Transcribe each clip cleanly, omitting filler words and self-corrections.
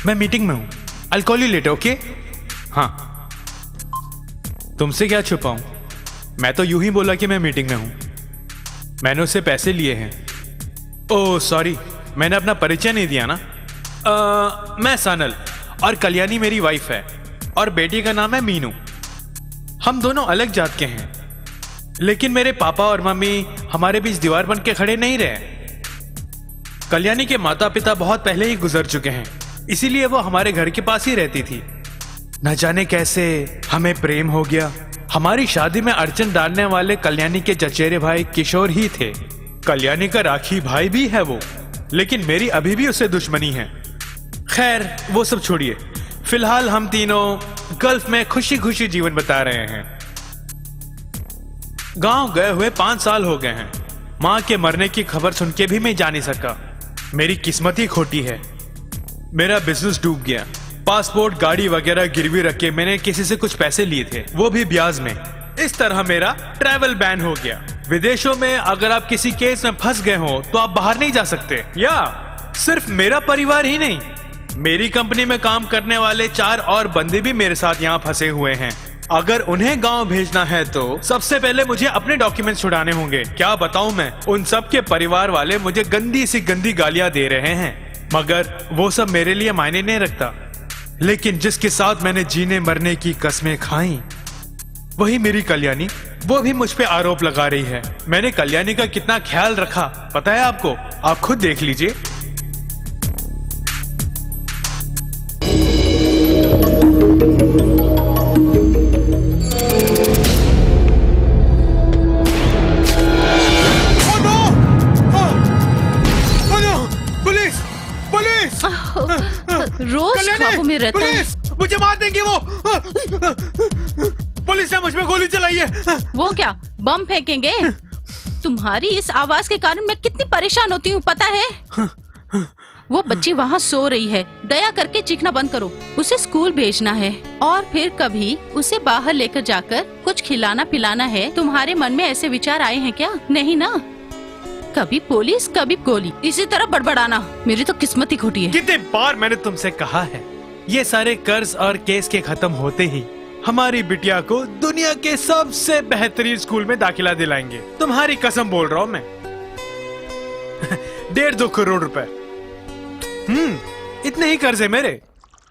मैं मीटिंग में हूँ, I'll call you later, okay? हाँ, तुमसे क्या छुपाऊं? मैं तो यूं ही बोला कि मैं मीटिंग में हूँ। मैंने उससे पैसे लिए हैं। ओह सॉरी, मैंने अपना परिचय नहीं दिया ना। मैं सनल और कल्याणी मेरी वाइफ है और बेटी का नाम है मीनू। हम दोनों अलग जात के हैं, लेकिन मेरे पापा और मम्मी हमारे बीच दीवार बन के खड़े नहीं रहे। कल्याणी के माता पिता बहुत पहले ही गुजर चुके हैं, इसीलिए वो हमारे घर के पास ही रहती थी। न जाने कैसे हमें प्रेम हो गया। हमारी शादी में अड़चन डालने वाले कल्याणी के चचेरे भाई किशोर ही थे। कल्याणी का राखी भाई भी है वो, लेकिन मेरी अभी भी उससे दुश्मनी है। खैर वो सब छोड़िए, फिलहाल हम तीनों गल्फ में खुशी खुशी जीवन बिता रहे हैं। गांव गए हुए 5 साल हो गए हैं। मां के मरने की खबर सुन के भी मैं जा नहीं सका। मेरी किस्मत ही खोटी है। मेरा बिजनेस डूब गया। पासपोर्ट गाड़ी वगैरह गिरवी रख के मैंने किसी से कुछ पैसे लिए थे, वो भी ब्याज में। इस तरह मेरा ट्रैवल बैन हो गया। विदेशों में अगर आप किसी केस में फंस गए हो तो आप बाहर नहीं जा सकते। या सिर्फ मेरा परिवार ही नहीं, मेरी कंपनी में काम करने वाले 4 और बंदे भी मेरे साथ यहाँ फंसे हुए हैं। अगर उन्हें गांव भेजना है तो सबसे पहले मुझे अपने डॉक्यूमेंट्स छुड़ाने होंगे। क्या बताऊं मैं, उन सब के परिवार वाले मुझे गंदी सी गंदी गालियां दे रहे हैं, मगर वो सब मेरे लिए मायने नहीं रखता। लेकिन जिसके साथ मैंने जीने मरने की कस्में खाई, वही मेरी कल्याणी, वो भी मुझ पे आरोप लगा रही है। मैंने कल्याणी का कितना ख्याल रखा पता है आपको? आप खुद देख लीजिए। रोज ख्वाबों में रहता है। मुझे मार देंगे वो। पुलिस ने मुझ पे गोली चलाई है। वो क्या बम फेंकेंगे? तुम्हारी इस आवाज के कारण मैं कितनी परेशान होती हूँ पता है? वो बच्ची वहाँ सो रही है, दया करके चीखना बंद करो। उसे स्कूल भेजना है और फिर कभी उसे बाहर लेकर जाकर कुछ खिलाना पिलाना है। तुम्हारे मन में ऐसे विचार आए हैं क्या? नहीं ना? कभी पुलिस कभी गोली, इसी तरह बड़बड़ाना। मेरी तो किस्मत ही खोटी है। कितने बार मैंने तुमसे कहा है, ये सारे कर्ज और केस के खत्म होते ही हमारी बिटिया को दुनिया के सबसे बेहतरीन स्कूल में दाखिला दिलाएंगे। तुम्हारी कसम बोल रहा हूँ मैं। 1.5-2 करोड़ रुपए। इतने ही कर्ज है मेरे।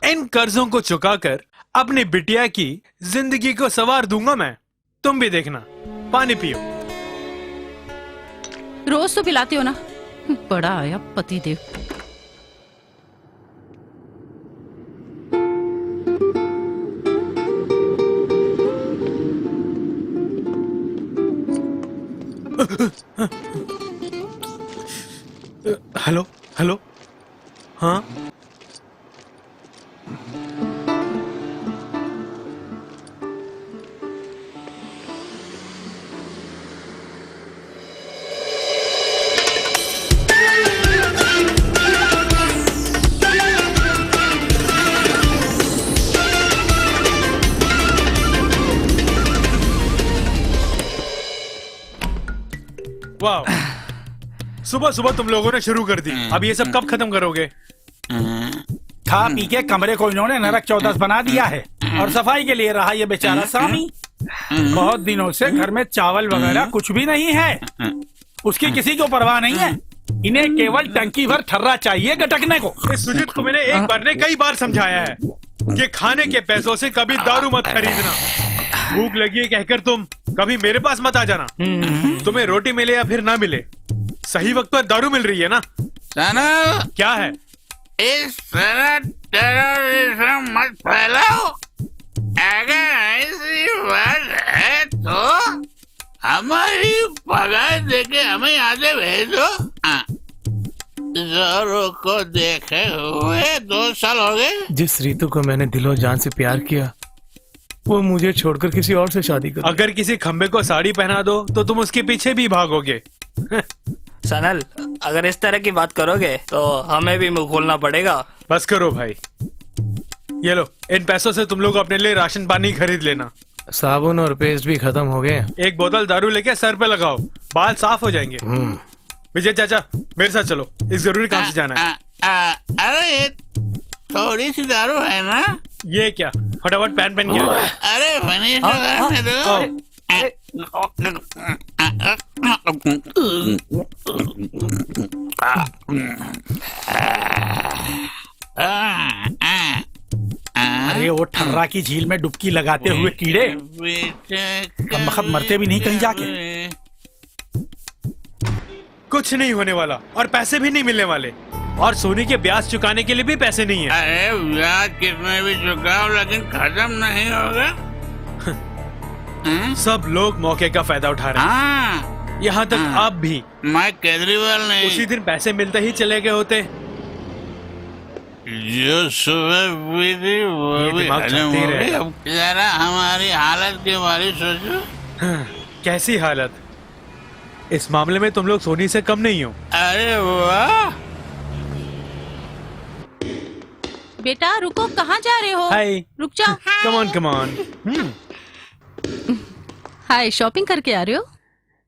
इन कर्जों को चुकाकर अपनी बिटिया की जिंदगी को संवार दूंगा मैं। तुम भी देखना। पानी पियो। रोज तो पिलाते हो ना। बड़ा आया पतिदेव। हेलो हेलो, हाँ वाह, सुबह सुबह तुम लोगों ने शुरू कर दी। अब ये सब कब खत्म करोगे? खा पी के कमरे को इन्होंने नरक चौदस बना दिया है और सफाई के लिए रहा ये बेचारा स्वामी। बहुत दिनों से घर में चावल वगैरह कुछ भी नहीं है। उसकी किसी को परवाह नहीं है। इन्हें केवल टंकी भर ठर्रा चाहिए गटकने को। इस सुजीत को मैंने एक बार ने कई बार समझाया है कि खाने के पैसों से कभी दारू मत खरीदना। भूख लगी है कहकर तुम कभी मेरे पास मत आ जाना। तुम्हें रोटी मिले या फिर ना मिले, सही वक्त पर दारू मिल रही है ना? सनल, क्या है? इस तरह टेररिज्म मत फैलाओ। अगर ऐसी बात है तो हमारी पगार देके हमें यहाँ से भेजो। जोरू को देखे हुए 2 साल हो गए। जिस रीतु को मैंने दिलो जान से प्यार किया, वो मुझे छोड़कर किसी और से शादी कर। अगर किसी खंबे को साड़ी पहना दो तो तुम उसके पीछे भी भागोगे। सनल, अगर इस तरह की बात करोगे तो हमें भी मुंह खोलना पड़ेगा। बस करो भाई, ये लो, इन पैसों से तुम लोग अपने लिए राशन पानी खरीद लेना। साबुन और पेस्ट भी खत्म हो गए। एक बोतल दारू लेके सर पे लगाओ, बाल साफ हो जाएंगे। विजय चाचा, मेरे साथ चलो, इस जरूरी काम से जाना है। अरे थोड़ी सी दारू है ना? ये क्या, फटाफट पैन पहन के आ जाओ। अरे फिनिश करने दो। अरे वो ठर्रा की झील में डुबकी लगाते हुए कीड़े कम वक्त मरते भी नहीं कहीं जाके। कुछ नहीं होने वाला और पैसे भी नहीं मिलने वाले, और सोनी के ब्याज चुकाने के लिए भी पैसे नहीं है। अरे ब्याज कितने भी चुकाओ लेकिन खत्म नहीं होगा। सब लोग मौके का फायदा उठा रहे हैं, हाँ, यहाँ तक आप भी। मैं केजरीवाल नहीं। उसी दिन पैसे मिलते ही चले गए होते। जो सुबह हुई थी वो ये भी दिमाग हजम चलते ही हो गई। रहेगा। अब जरा हमारी हालत के बारे सोचो। कैसी हालत? इस मामले में तुम लोग सोनी से कम नहीं हो। अरे वाह, बेटा रुको, कहाँ जा रहे हो? हाय, रुक जाओ। Come on come on. Hi, shopping करके आ रहे हो?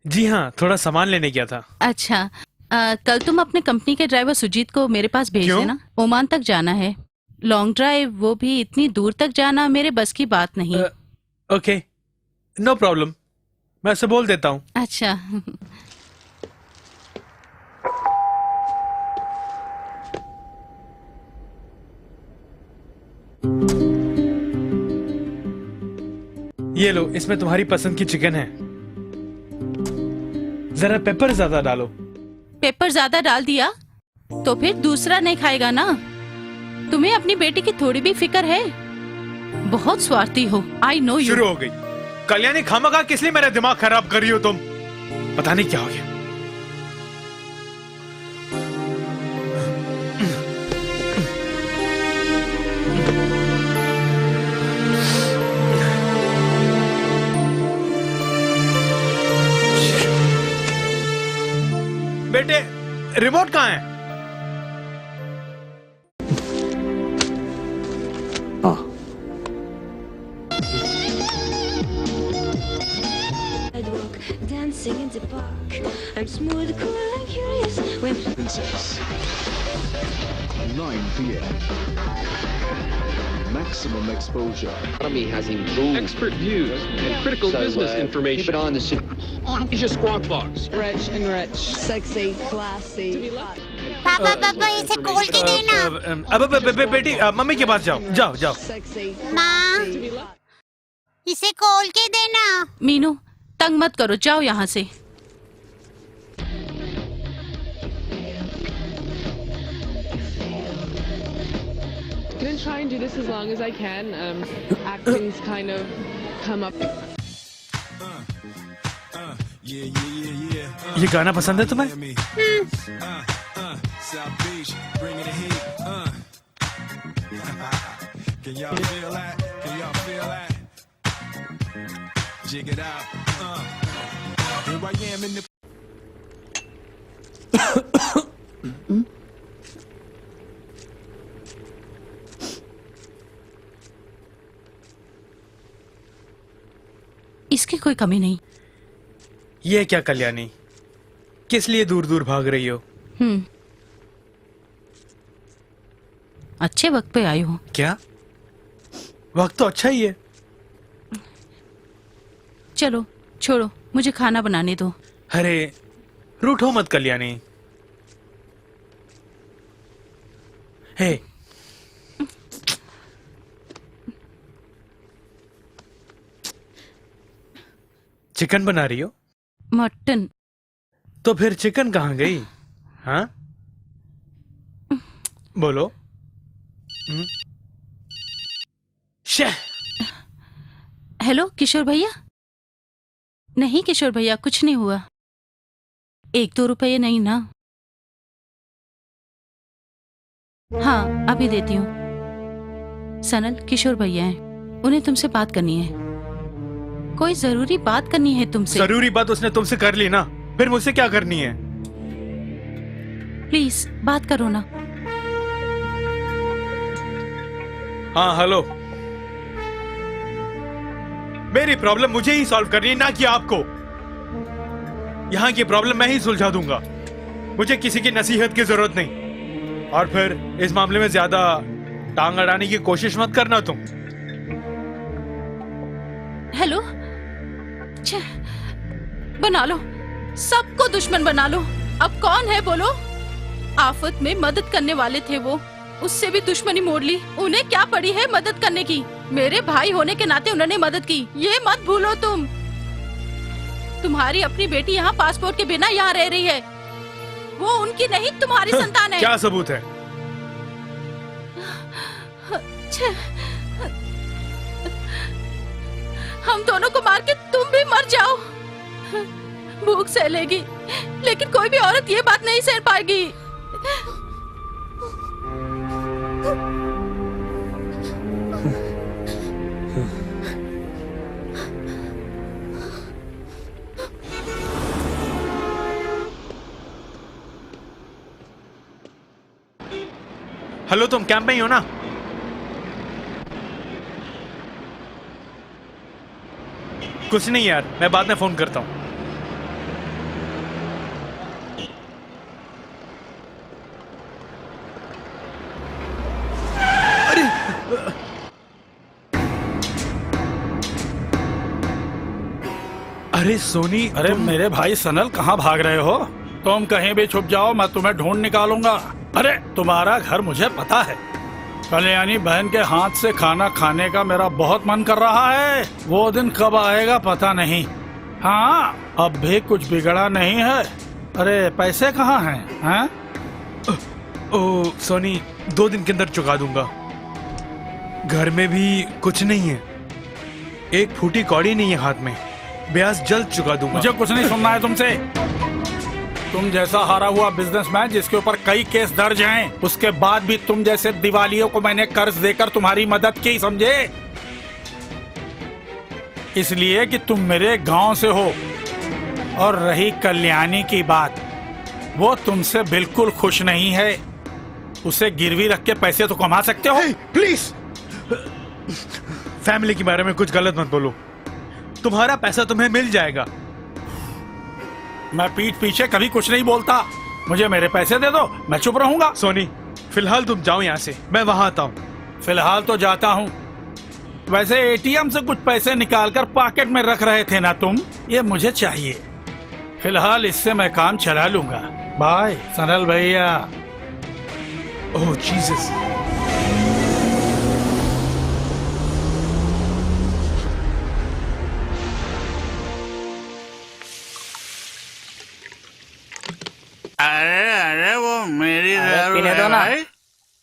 जी हाँ, थोड़ा सामान लेने गया था। अच्छा, कल तुम अपने कंपनी के ड्राइवर सुजीत को मेरे पास भेज क्यों? देना। ओमान तक जाना है, लॉन्ग ड्राइव, वो भी इतनी दूर तक जाना मेरे बस की बात नहीं। ओके, नो प्रॉब्लम, मैं उसे बोल देता हूँ। अच्छा। ये लो, इसमें तुम्हारी पसंद की चिकन है। जरा पेपर ज्यादा डालो। पेपर ज्यादा डाल दिया तो फिर दूसरा नहीं खाएगा ना। तुम्हें अपनी बेटी की थोड़ी भी फिक्र है? बहुत स्वार्थी हो, आई नो यू। शुरू हो गई। कल्याणी, खामखा किस लिए मेरा दिमाग खराब कर रही हो तुम? पता नहीं क्या हो गया। बेटे, रिमोट कहाँ है? Dancing in the park. I'm smooth, cool, and curious. When 9 p.m. Maximum exposure. Economy has improved. Expert views and critical business information. Keep it on the Asia Squawk Box. Rich and rich. Sexy, classy. पापा पापा इसे खोल के देना। अब बेटी, mummy के पास जाओ, जाओ जाओ। माँ, इसे खोल के देना। मीनू, तंग मत करो, जाओ यहाँ से। I'm gonna try and do this as long as I can. Acting's kind of come up. ये गाना पसंद है तुम्हें? इसकी कोई कमी नहीं। ये क्या कल्याणी, किस लिए दूर दूर भाग रही हो? अच्छे वक्त पे आई हो। क्या? वक्त तो अच्छा ही है। चलो छोड़ो, मुझे खाना बनाने दो। अरे रूठो मत कल्याणी। हे, चिकन बना रही हो? मटन। तो फिर चिकन कहाँ गई? हाँ, बोलो। हेलो किशोर भैया। नहीं किशोर भैया, कुछ नहीं हुआ। 1-2 रुपये नहीं ना? हाँ, अभी देती हूँ। सनल, किशोर भैया हैं, उन्हें तुमसे बात करनी है। कोई जरूरी बात करनी है तुमसे। जरूरी बात उसने तुमसे कर ली ना, फिर मुझसे क्या करनी है? प्लीज बात करो ना। हाँ हेलो, मेरी प्रॉब्लम मुझे ही सॉल्व करनी है, ना कि आपको। यहाँ की प्रॉब्लम मैं ही सुलझा दूंगा, मुझे किसी की नसीहत की जरूरत नहीं। और फिर इस मामले में ज्यादा टांग अड़ाने की कोशिश मत करना तुम। हेलो, छे, बना लो, सबको दुश्मन बना लो। अब कौन है बोलो? आफत में मदद करने वाले थे वो, उससे भी दुश्मनी मोड़ ली। उन्हें क्या पड़ी है मदद करने की? मेरे भाई होने के नाते उन्होंने मदद की, ये मत भूलो तुम। तुम्हारी अपनी बेटी यहाँ पासपोर्ट के बिना यहाँ रह रही है, वो उनकी नहीं तुम्हारी संतान है। क्या सबूत है? हम दोनों को मार के तुम भी मर जाओ। भूख सह लेगी, लेकिन कोई भी औरत ये बात नहीं सह पाएगी। हेलो, तुम कैंप में ही हो ना? कुछ नहीं यार, मैं बाद में फोन करता हूँ। अरे सोनी, अरे मेरे भाई सनल, कहाँ भाग रहे हो? तुम कहीं भी छुप जाओ, मैं तुम्हें ढूंढ निकालूंगा। अरे तुम्हारा घर मुझे पता है। कल्याणी बहन के हाथ से खाना खाने का मेरा बहुत मन कर रहा है। वो दिन कब आएगा पता नहीं। हाँ, अब भी कुछ बिगड़ा नहीं है। अरे पैसे कहाँ हैं? हैं? ओ सोनी, 2 दिन के अंदर चुका दूंगा। घर में भी कुछ नहीं है, एक फूटी कौड़ी नहीं है हाथ में। ब्याज जल्द चुका दूंगा। मुझे कुछ नहीं सुनना है तुमसे। तुम जैसा हारा हुआ बिजनेसमैन जिसके ऊपर कई केस दर्ज हैं, उसके बाद भी तुम जैसे दिवालियों को मैंने कर्ज देकर तुम्हारी मदद की, समझे? इसलिए कि तुम मेरे गांव से हो। और रही कल्याणी की बात, वो तुमसे बिल्कुल खुश नहीं है। उसे गिरवी रख के पैसे तो कमा सकते हो। प्लीज, फैमिली के बारे में कुछ गलत मत बोलो। तुम्हारा पैसा तुम्हें मिल जाएगा। मैं पीठ पीछे कभी कुछ नहीं बोलता। मुझे मेरे पैसे दे दो, मैं चुप रहूंगा। सोनी, फिलहाल तुम जाओ यहाँ से, मैं वहां आता हूँ। फिलहाल तो जाता हूँ। वैसे एटीएम से कुछ पैसे निकालकर पॉकेट में रख रहे थे ना तुम, ये मुझे चाहिए। फिलहाल इससे मैं काम चला लूंगा। बाय सनल भैया। ओह जीसस। अरे अरे वो मेरी दारू पीने दो है ना। भाई।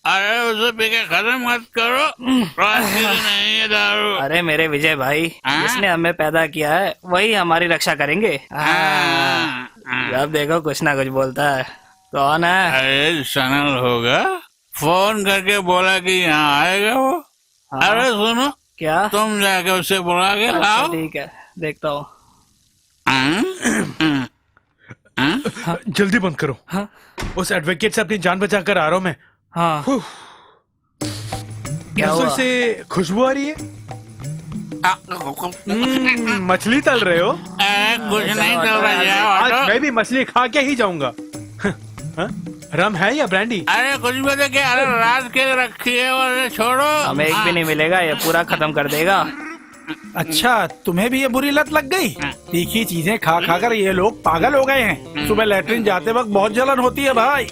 अरे उसे पी के खत्म मत करो, नहीं है दारू। अरे मेरे विजय भाई, जिसने हमें पैदा किया है वही हमारी रक्षा करेंगे। जब देखो कुछ ना कुछ बोलता है। कौन है? अरे सनल होगा, फोन करके बोला कि यहाँ आएगा वो। अरे सुनो, क्या? तुम जाके उसे बुला के लाओ। ठीक है, देखता हूँ। जल्दी बंद करो। हाँ? उस एडवोकेट से अपनी जान बचाकर आ रहा हूँ मैं। हाँ। क्या रसोई हुआ? से खुशबू आ रही है। मछली तल रहे हो? कुछ नहीं चल रहा है। आज मैं भी मछली खा के ही जाऊंगा। रम है या ब्रांडी? अरे कुछ भी देखिए। अरे रात के रखी है और छोड़ो। हमें एक भी नहीं मिलेगा, ये पूरा खत्म कर देगा। अच्छा, तुम्हें भी ये बुरी लत लग गई? तीखी चीजें खा खा कर ये लोग पागल हो गए हैं। सुबह लैट्रिन जाते वक्त बहुत जलन होती है भाई।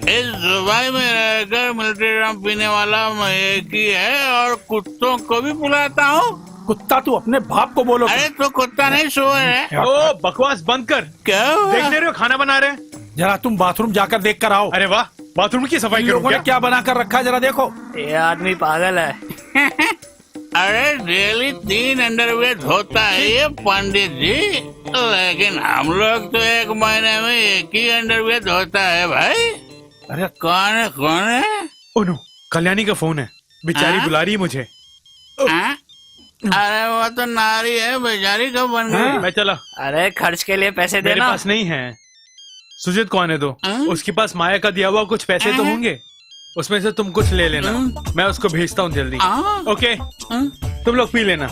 इस दुबई में रहकर मिलिट्री रम पीने वाला मैं एक ही है और कुत्तों को भी बुलाता हूँ। कुत्ता तू अपने बाप को बोलो। अरे तो कुत्ता नहीं सोए है। ओ बकवास बंद कर। क्या देख ले रहे हो खाना बना रहे हैं? जरा तुम बाथरूम जाकर देख कर आओ। अरे वाह, बाथरूम की सफाई लोगों ने करो। क्या बना कर रखा है जरा देखो। ये आदमी पागल है। अरे डेली 3 अंडरवेयर धोता है ये पंडित जी, लेकिन हम लोग तो 1 महीने में 1 ही अंडरवेयर धोता है भाई। अरे कौन है? ओनो, कल्याणी का फोन है, बेचारी बुला रही है मुझे। अरे वो तो नारी है, बेचारी कब बन गई? मैं चला। अरे खर्च के लिए पैसे मेरे देना। पास नहीं है। सुजित कौन है तो? उसके पास माया का दिया हुआ कुछ पैसे तो होंगे, उसमें से तुम कुछ ले लेना। मैं उसको भेजता हूँ जल्दी। ओके, तुम लोग पी लेना।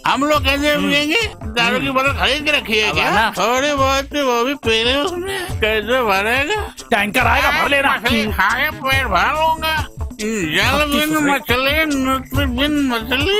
हम लोग कैसे पियेंगे? दारू की बोतल खरीद के रखी है क्या? थोड़ी बहुत वो भी पी ले उसमें, कैसे भरेगा? टैंकर आएगा, भर लेना। मछली खा के पेट भर लूंगा। जल बिन मछली, नृत्य बिन मछली।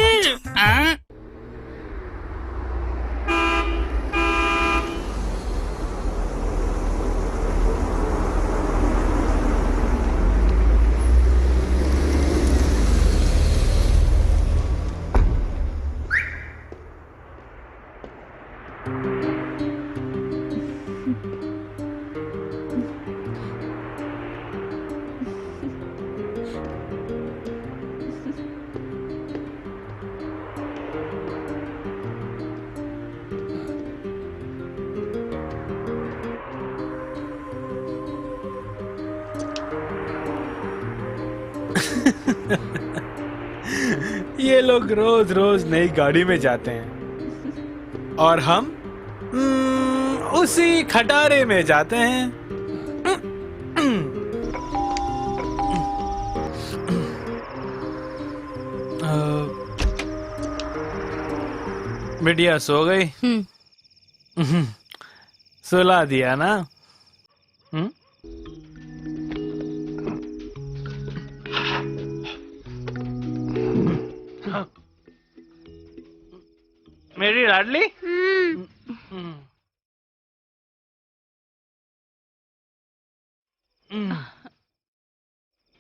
ये लोग रोज रोज नई गाड़ी में जाते हैं और हम उसी खटारे में जाते हैं। बिटिया सो गई? सुला दिया ना? मेरी लाडली?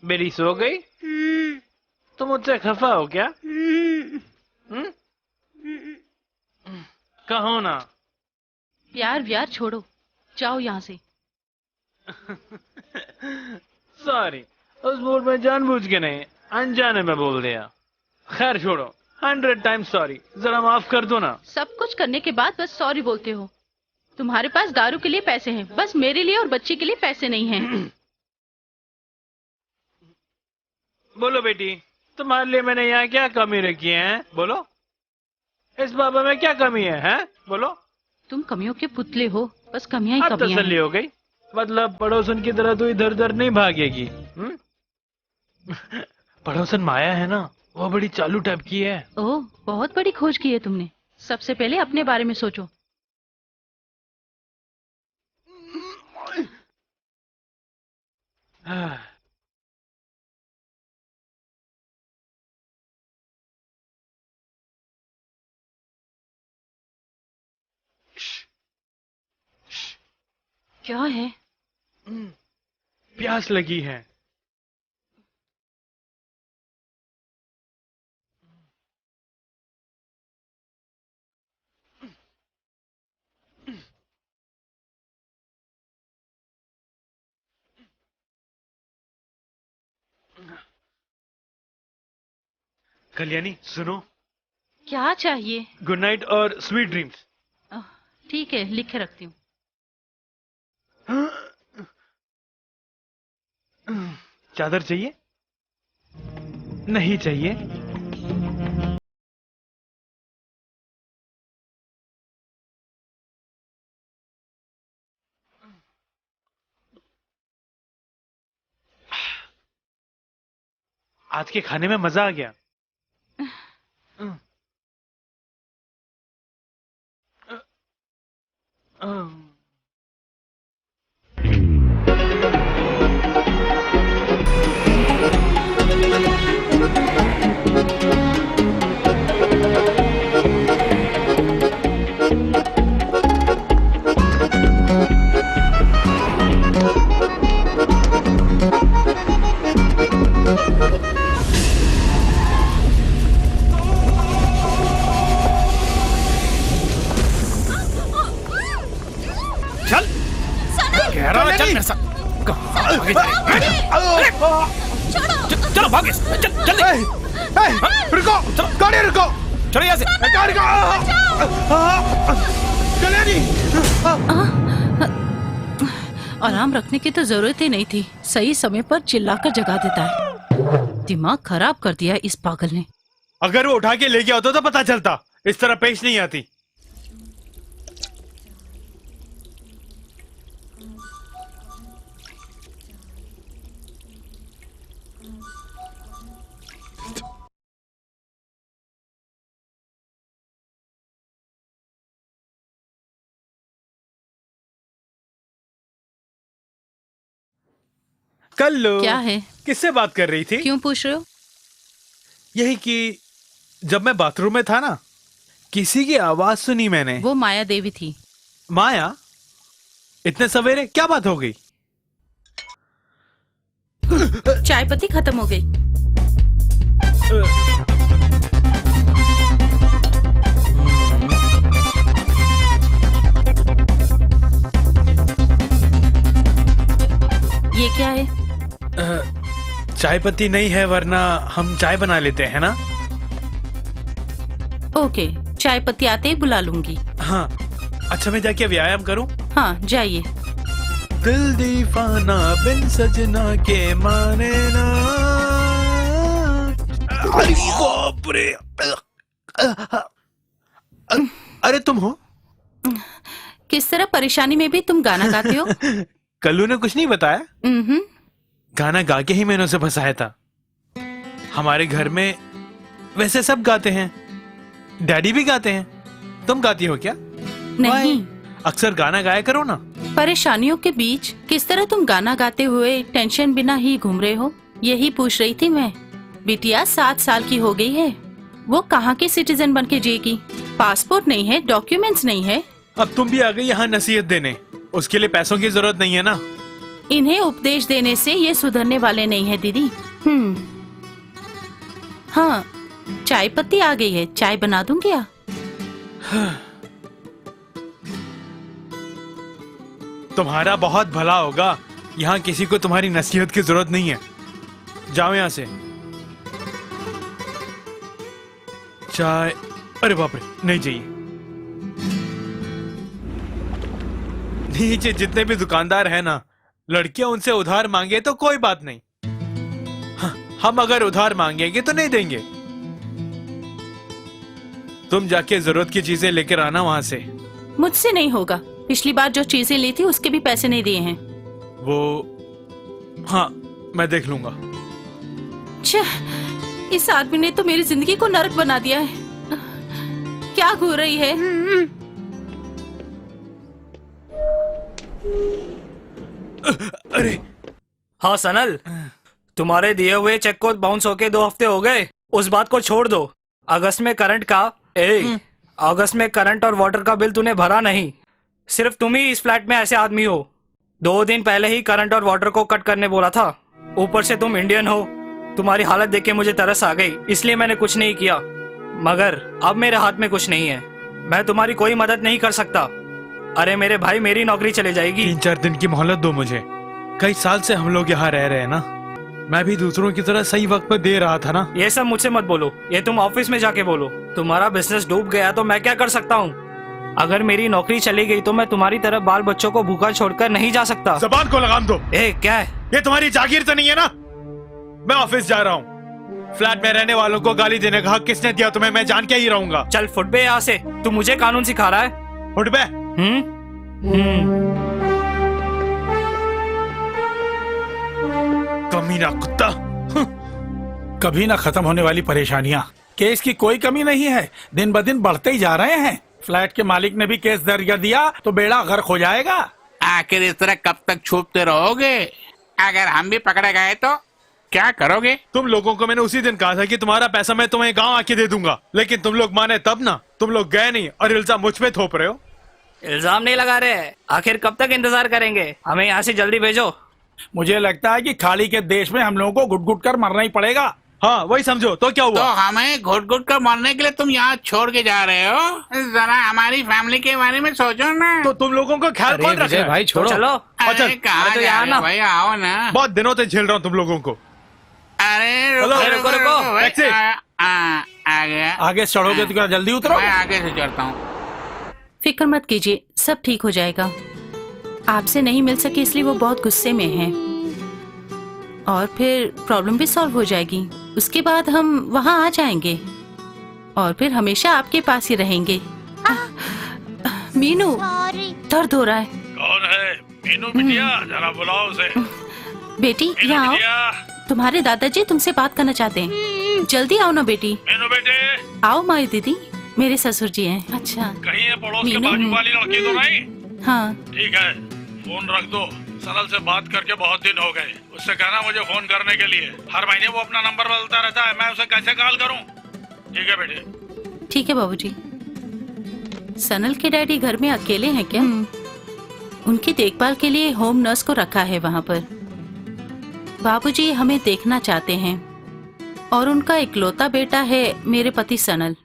मेरी सो गई? तुम मुझसे खफा हो क्या? कहो ना। प्यार व्यार छोड़ो, जाओ यहाँ से। सॉरी, उस मूड में जानबूझ के नहीं, अनजाने में बोल दिया। खैर छोड़ो, 100 टाइम्स सॉरी, जरा माफ कर दो ना। सब कुछ करने के बाद बस सॉरी बोलते हो। तुम्हारे पास दारू के लिए पैसे हैं, बस मेरे लिए और बच्चे के लिए पैसे नहीं हैं। बोलो बेटी, तुम्हारे लिए मैंने यहाँ क्या कमी रखी है? बोलो, इस बाबा में क्या कमी है? बोलो। तुम कमियों के पुतले हो, बस कमियां ही अब कमियां तसल्ली हैं। हो गई? मतलब पड़ोसन की तरह तो इधर उधर नहीं भागेगी। पड़ोसन माया है ना, वो बड़ी चालू टाइप की है। ओह, बहुत बड़ी खोज की है तुमने। सबसे पहले अपने बारे में सोचो। क्या है? प्यास लगी है। कल्याणी सुनो। क्या चाहिए? गुड नाइट और स्वीट ड्रीम्स। ठीक है, लिख के रखती हूँ। चादर चाहिए? नहीं चाहिए? आज के खाने में मजा आ गया। चल, कह रहा ना, चल मेरे साथ। कहाँ भागे जा रहे हैं? चलो भागे, चल चल। रुको, गाड़ी रुको, चलो यहाँ से। गाड़ी कल्याणी। आराम रखने की तो जरूरत ही नहीं थी। सही समय पर चिल्लाकर जगा देता है। दिमाग खराब कर दिया इस पागल ने। अगर वो उठा के ले गया होता तो पता चलता, इस तरह पेश नहीं आती। कल्लू, क्या है? किससे बात कर रही थी? क्यों पूछ रहे हो? यही कि जब मैं बाथरूम में था ना, किसी की आवाज सुनी मैंने। वो माया देवी थी। माया? इतने सवेरे क्या बात हो गई? चाय पत्ती खत्म हो गई। ये क्या है? चाय पत्ती नहीं है, वरना हम चाय बना लेते हैं ना। ओके, चाय पत्ती आते ही बुला लूंगी। हाँ, अच्छा मैं जाके व्यायाम करूं? हाँ जाइए। दिल दीवाना बिन सजना के माने ना। अरे बाप रे! अरे तुम हो? किस तरह परेशानी में भी तुम गाना गाते हो? कल्लू ने कुछ नहीं बताया। गाना गा के ही मैंने उसे फंसाया था। हमारे घर में वैसे सब गाते हैं, डैडी भी गाते हैं। तुम गाती हो क्या? नहीं। अक्सर गाना गाया करो ना। परेशानियों के बीच किस तरह तुम गाना गाते हुए टेंशन बिना ही घूम रहे हो, यही पूछ रही थी मैं। बिटिया 7 साल की हो गई है, वो कहाँ के सिटीजन बन के जिएगी? पासपोर्ट नहीं है, डॉक्यूमेंट्स नहीं है। अब तुम भी आ गई यहाँ नसीहत देने। उसके लिए पैसों की जरूरत नहीं है ना। इन्हें उपदेश देने से ये सुधरने वाले नहीं है दीदी। हाँ, चाय पत्ती आ गई है, चाय बना दूं क्या? तुम्हारा बहुत भला होगा। यहाँ किसी को तुम्हारी नसीहत की जरूरत नहीं है। जाओ यहाँ से। चाय? अरे बाप रे, नहीं चाहिए। नीचे जितने भी दुकानदार हैं ना, लड़कियां उनसे उधार मांगे तो कोई बात नहीं। हाँ, हम अगर उधार मांगेंगे तो नहीं देंगे। तुम जाके जरूरत की चीजें लेकर आना वहां से। मुझसे नहीं होगा। पिछली बार जो चीजें ली थी उसके भी पैसे नहीं दिए हैं। वो हाँ, मैं देख लूंगा। इस आदमी ने तो मेरी जिंदगी को नरक बना दिया है। क्या घूर रही है? अरे हाँ सनल, तुम्हारे दिए हुए चेक को बाउंस होके 2 हफ्ते हो गए। उस बात को छोड़ दो। अगस्त में करंट और वाटर का बिल तूने भरा नहीं। सिर्फ तुम ही इस फ्लैट में ऐसे आदमी हो। 2 दिन पहले ही करंट और वाटर को कट करने बोला था। ऊपर से तुम इंडियन हो। तुम्हारी हालत देख के मुझे तरस आ गई, इसलिए मैंने कुछ नहीं किया। मगर अब मेरे हाथ में कुछ नहीं है। मैं तुम्हारी कोई मदद नहीं कर सकता। अरे मेरे भाई, मेरी नौकरी चले जाएगी। 3-4 दिन की मोहलत दो मुझे। कई साल से हम लोग यहाँ रह रहे हैं ना। मैं भी दूसरों की तरह सही वक्त पर दे रहा था ना। ये सब मुझसे मत बोलो, ये तुम ऑफिस में जाके बोलो। तुम्हारा बिजनेस डूब गया तो मैं क्या कर सकता हूँ? अगर मेरी नौकरी चली गई तो मैं तुम्हारी तरह बाल बच्चों को भूखा छोड़कर नहीं जा सकता। जबान को लगाम दो। क्या है ये? तुम्हारी जागीर तो नहीं है ना? मैं ऑफिस जा रहा हूँ। फ्लैट में रहने वालों को गाली देने का हक किसने दिया तुम्हें? मैं जान के ही रहूंगा। चल फुट बे यहाँ से। तू मुझे कानून सिखा रहा है? फुट बे? कमीना कुत्ता। कभी ना खत्म होने वाली परेशानियां। केस की कोई कमी नहीं है, दिन ब दिन बढ़ते ही जा रहे हैं। फ्लैट के मालिक ने भी केस दर्ज कर दिया तो बेड़ा गर्क हो जाएगा। आखिर इस तरह कब तक छुपते रहोगे? अगर हम भी पकड़े गए तो क्या करोगे? तुम लोगों को मैंने उसी दिन कहा था कि तुम्हारा पैसा मैं तुम्हें गांव आके दे दूंगा, लेकिन तुम लोग माने तब ना। तुम लोग गए नहीं और इल्जाम मुझ पे थोप रहे हो। इल्जाम नहीं लगा रहे। आखिर कब तक इंतजार करेंगे? हमें यहाँ से जल्दी भेजो। मुझे लगता है कि खाड़ी के देश में हम लोगों को घुट घुट कर मरना ही पड़ेगा। हाँ वही समझो। तो क्या हुआ? तो हमें घुट घुट कर मरने के लिए तुम यहाँ छोड़ के जा रहे हो? जरा हमारी फैमिली के बारे में सोचो ना। तो तुम लोगों का ख्याल कौन रख रहा है? भाई छोड़ो। तो चलो। अरे कहाँ तो जा रहे हो भैया? आओ ना। बहुत दिनों से झेल रहा हूँ तुम लोगों को। अरे रुको। आ गया। आगे चढ़ोगे तो क्या जल्दी उतरो? मैं आगे से चढ़ता हूँ। फिक्र मत कीजिए, सब ठीक हो जाएगा। आपसे नहीं मिल सके इसलिए वो बहुत गुस्से में हैं। और फिर प्रॉब्लम भी सॉल्व हो जाएगी। उसके बाद हम वहाँ आ जाएंगे और फिर हमेशा आपके पास ही रहेंगे। मीनू, दर्द हो रहा है। कौन है? मीनू बिटिया, जरा बुलाओ उसे। बेटी यहाँ आओ, तुम्हारे दादाजी तुमसे बात करना चाहते हैं। जल्दी आओ ना बेटी। मीनू बेटे। आओ माई दीदी, मेरे ससुर जी हैं। अच्छा कहीं है पड़ोस के बाजू वाली लड़की तो नहीं? हाँ ठीक है, फोन रख दो, सनल से बात करके बहुत दिन हो गए। उससे कहना मुझे फोन करने के लिए। हर महीने वो अपना नंबर बदलता रहता है, मैं उसे कैसे कॉल करूं? ठीक है बेटे। ठीक है बाबूजी। सनल के डैडी घर में अकेले हैं क्या? उनकी देखभाल के लिए होम नर्स को रखा है वहाँ पर। बाबूजी हमें देखना चाहते हैं और उनका इकलौता बेटा है मेरे पति सनल।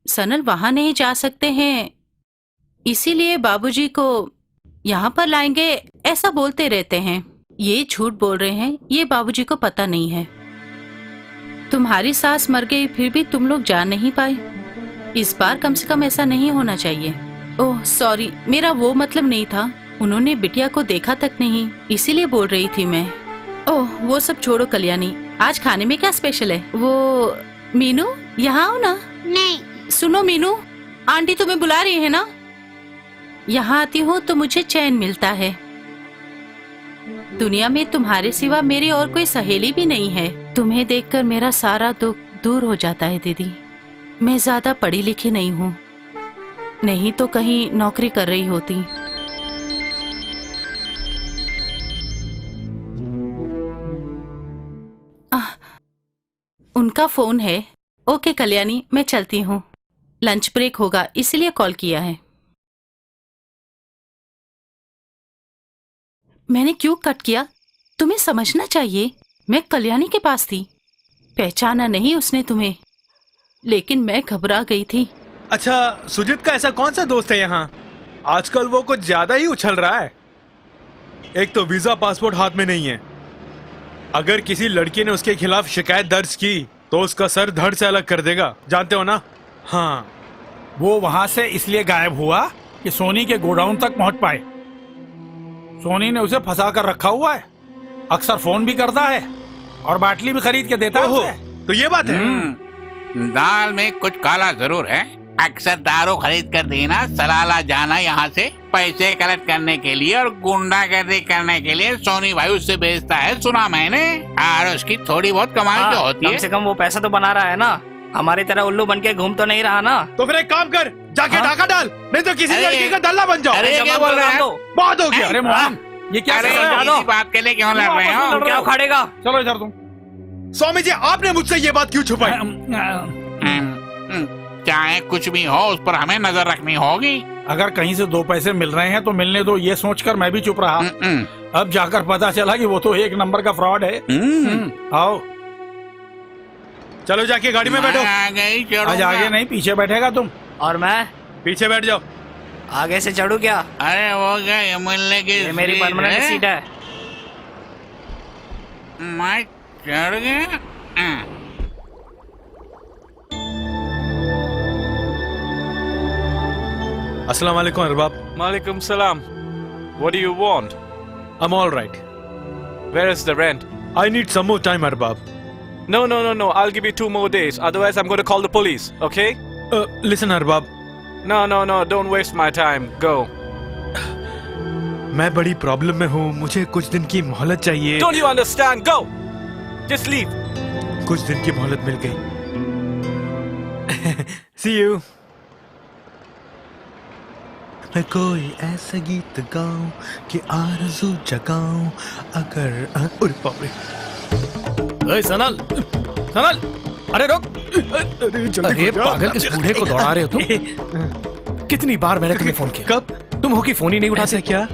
सनल वहाँ नहीं जा सकते हैं, इसीलिए बाबूजी को यहाँ पर लाएंगे ऐसा बोलते रहते हैं। ये झूठ बोल रहे हैं, ये बाबूजी को पता नहीं है। तुम्हारी सास मर गई फिर भी तुम लोग जा नहीं पाए। इस बार कम से कम ऐसा नहीं होना चाहिए। ओह सॉरी, मेरा वो मतलब नहीं था। उन्होंने बिटिया को देखा तक नहीं, इसीलिए बोल रही थी मैं। ओह वो सब छोड़ो कल्याणी, आज खाने में क्या स्पेशल है? वो मीनू यहाँ आओ ना। नहीं। सुनो मीनू, आंटी तुम्हें बुला रही है ना। यहाँ आती हूँ तो मुझे चैन मिलता है। दुनिया में तुम्हारे सिवा मेरी और कोई सहेली भी नहीं है। तुम्हें देखकर मेरा सारा दुख दूर हो जाता है दीदी। मैं ज्यादा पढ़ी लिखी नहीं हूँ, नहीं तो कहीं नौकरी कर रही होती। उनका फोन है। ओके कल्याणी, मैं चलती हूँ। लंच ब्रेक होगा इसलिए कॉल किया है। मैंने क्यों कट किया? तुम्हें समझना चाहिए, मैं कल्याणी के पास थी। पहचाना नहीं उसने तुम्हें, लेकिन मैं घबरा गई थी। अच्छा, सुजीत का ऐसा कौन सा दोस्त है यहाँ? आजकल वो कुछ ज्यादा ही उछल रहा है। एक तो वीजा पासपोर्ट हाथ में नहीं है। अगर किसी लड़की ने उसके खिलाफ शिकायत दर्ज की तो उसका सर धड़ से अलग कर देगा, जानते हो ना? हाँ, वो वहाँ से इसलिए गायब हुआ कि सोनी के गोडाउन तक पहुँच पाए। सोनी ने उसे फंसा कर रखा हुआ है। अक्सर फोन भी करता है और बाटली भी खरीद के देता है उसे। तो ये बात है। दाल में कुछ काला जरूर है। अक्सर दारू खरीद कर देना, सलाला जाना यहाँ से पैसे कलेक्ट करने के लिए और गुंडागर्दी करने के लिए सोनी भाई उससे भेजता है, सुना मैंने। और उसकी थोड़ी बहुत कमाई तो होती है। कम से कम वो पैसा तो बना रहा है ना, हमारी तरह उल्लू बन के घूम तो नहीं रहा ना। तो फिर एक काम कर, जाके डाका डाल, नहीं तो किसी लड़की का दल्ला बन जाओ। अरे क्या बोल रहे हो? बहुत हो गया। अरे मोहन, ये क्या इसी बात के लिए क्यों लड़ रहे हो? क्या उखाड़ेगा? चलो इधर तुम। स्वामी जी, आपने मुझसे ये बात क्यों छुपाई? चाहे कुछ भी हो, उस पर हमें नजर रखनी होगी। अगर कहीं से 2 पैसे मिल रहे हैं तो मिलने दो, ये सोचकर मैं भी चुप रहा। अब जाकर पता चला कि वो तो एक नंबर का फ्रॉड है। आओ चलो जाके गाड़ी में बैठो। आज आगे नहीं पीछे बैठेगा तुम। और मैं पीछे बैठ जाओ। आगे से चढ़ू क्या? अरे वो क्या, ये मिलने की ये मेरी परमानेंट सीट है। मैं चढ़ गया। अस्सलाम वालेकुम Arbab. Malikum salam. What do you want? I'm all right. Where is the rent? I need some more time, Arbab. No. I'll give you 2 more days. Otherwise, I'm going to call the police. Okay? Listen, Arbab. No. Don't waste my time. Go. मैं बड़ी problem में हूँ, मुझे कुछ दिन की मोहलत चाहिए। Don't you understand? Go. Just leave. कुछ दिन की मोहलत मिल गई। See you. मैं कोई ऐसा गीत गाऊं कि आरज़ू जगाऊं अगर अरे सनल, अरे रुक। अरे पागल, किस बूढ़े को दौड़ा रहे हो तुम? कितनी बार मैंने तुम्हें फोन किया, कब तुम हो कि फोन ही नहीं उठाते? क्या?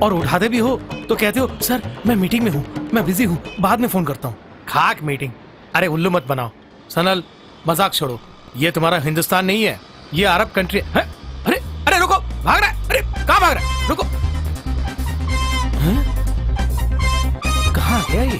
और उठाते भी हो तो कहते हो सर मैं मीटिंग में हूँ, मैं बिजी हूँ, बाद में फोन करता हूँ। खाक मीटिंग। अरे उल्लू मत बनाओ सनल, मजाक छोड़ो। ये तुम्हारा हिंदुस्तान नहीं है, ये अरब कंट्री है। अरे रुको, भाग रहा है। अरे कहाँ भाग रहा है? रुको। कहाँ गया ये?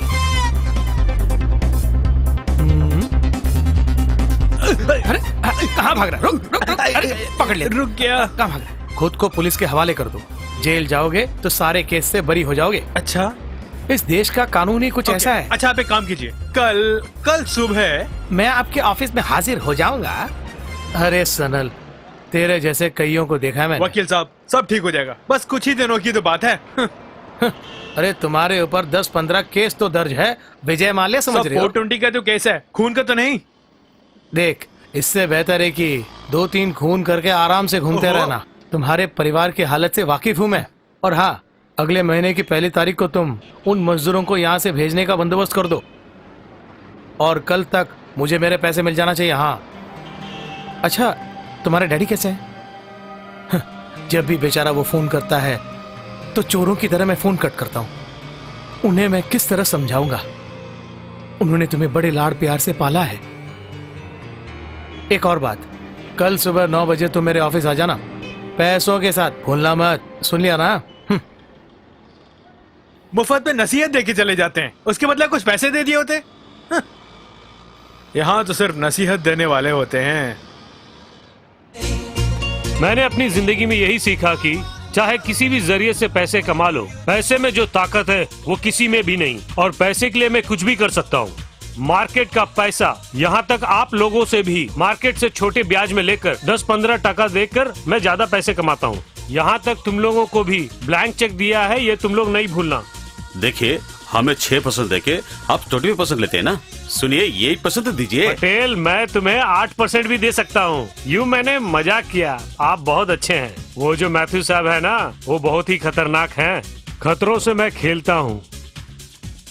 अरे कहाँ भाग रहा है? रुक। अरे पकड़ ले। रुक गया। कहाँ भाग रहा है? खुद को पुलिस के हवाले कर दो, जेल जाओगे तो सारे केस से बरी हो जाओगे। अच्छा, इस देश का कानून ही कुछ ऐसा है। अच्छा, आप एक काम कीजिए, कल सुबह मैं आपके ऑफिस में हाजिर हो जाऊंगा। अरे सनल, तेरे जैसे कईयों को देखा है मैंने। वकील साहब, सब ठीक हो जाएगा, बस कुछ ही दिनों की तो बात है। अरे तुम्हारे ऊपर 10-15 केस तो दर्ज है, विजय माल्या समझ रहे हो? 420 का जो केस है, खून का तो नहीं। देख, इससे बेहतर है कि 2-3 खून करके आराम से घूमते रहना। तुम्हारे परिवार की हालत से वाकिफ हूँ मैं। और हाँ, अगले महीने की 1 तारीख को तुम उन मजदूरों को यहाँ से भेजने का बंदोबस्त कर दो और कल तक मुझे मेरे पैसे मिल जाना चाहिए। हाँ, अच्छा तुम्हारे डैडी कैसे हैं? जब भी बेचारा वो फोन करता है तो चोरों की तरह मैं फोन कट करता हूँ। उन्हें मैं किस तरह समझाऊंगा? उन्होंने तुम्हें बड़े लाड़ प्यार से पाला है। एक और बात, कल सुबह 9 बजे तुम मेरे ऑफिस आ जाना, पैसों के साथ, भूलना मत। सुन लिया ना? मुफ्त में नसीहत देके चले जाते हैं, उसके बदले कुछ पैसे दे दिए होते। यहाँ तो सिर्फ नसीहत देने वाले होते हैं। मैंने अपनी जिंदगी में यही सीखा कि चाहे किसी भी जरिए से पैसे कमा लो, पैसे में जो ताकत है वो किसी में भी नहीं, और पैसे के लिए मैं कुछ भी कर सकता हूँ। मार्केट का पैसा, यहाँ तक आप लोगों से भी मार्केट से छोटे ब्याज में लेकर 10-15 टका देकर मैं ज्यादा पैसे कमाता हूँ। यहाँ तक तुम लोगों को भी ब्लैंक चेक दिया है, ये तुम लोग नहीं भूलना। देखिए, हमें 6% देके आप 20% लेते हैं ना। सुनिए, ये 8% दीजिए। पटेल, मैं तुम्हें 8% भी दे सकता हूँ। यूँ मैंने मजाक किया, आप बहुत अच्छे हैं। वो जो मैथ्यू साहब है ना, वो बहुत ही खतरनाक हैं। खतरों से मैं खेलता हूँ,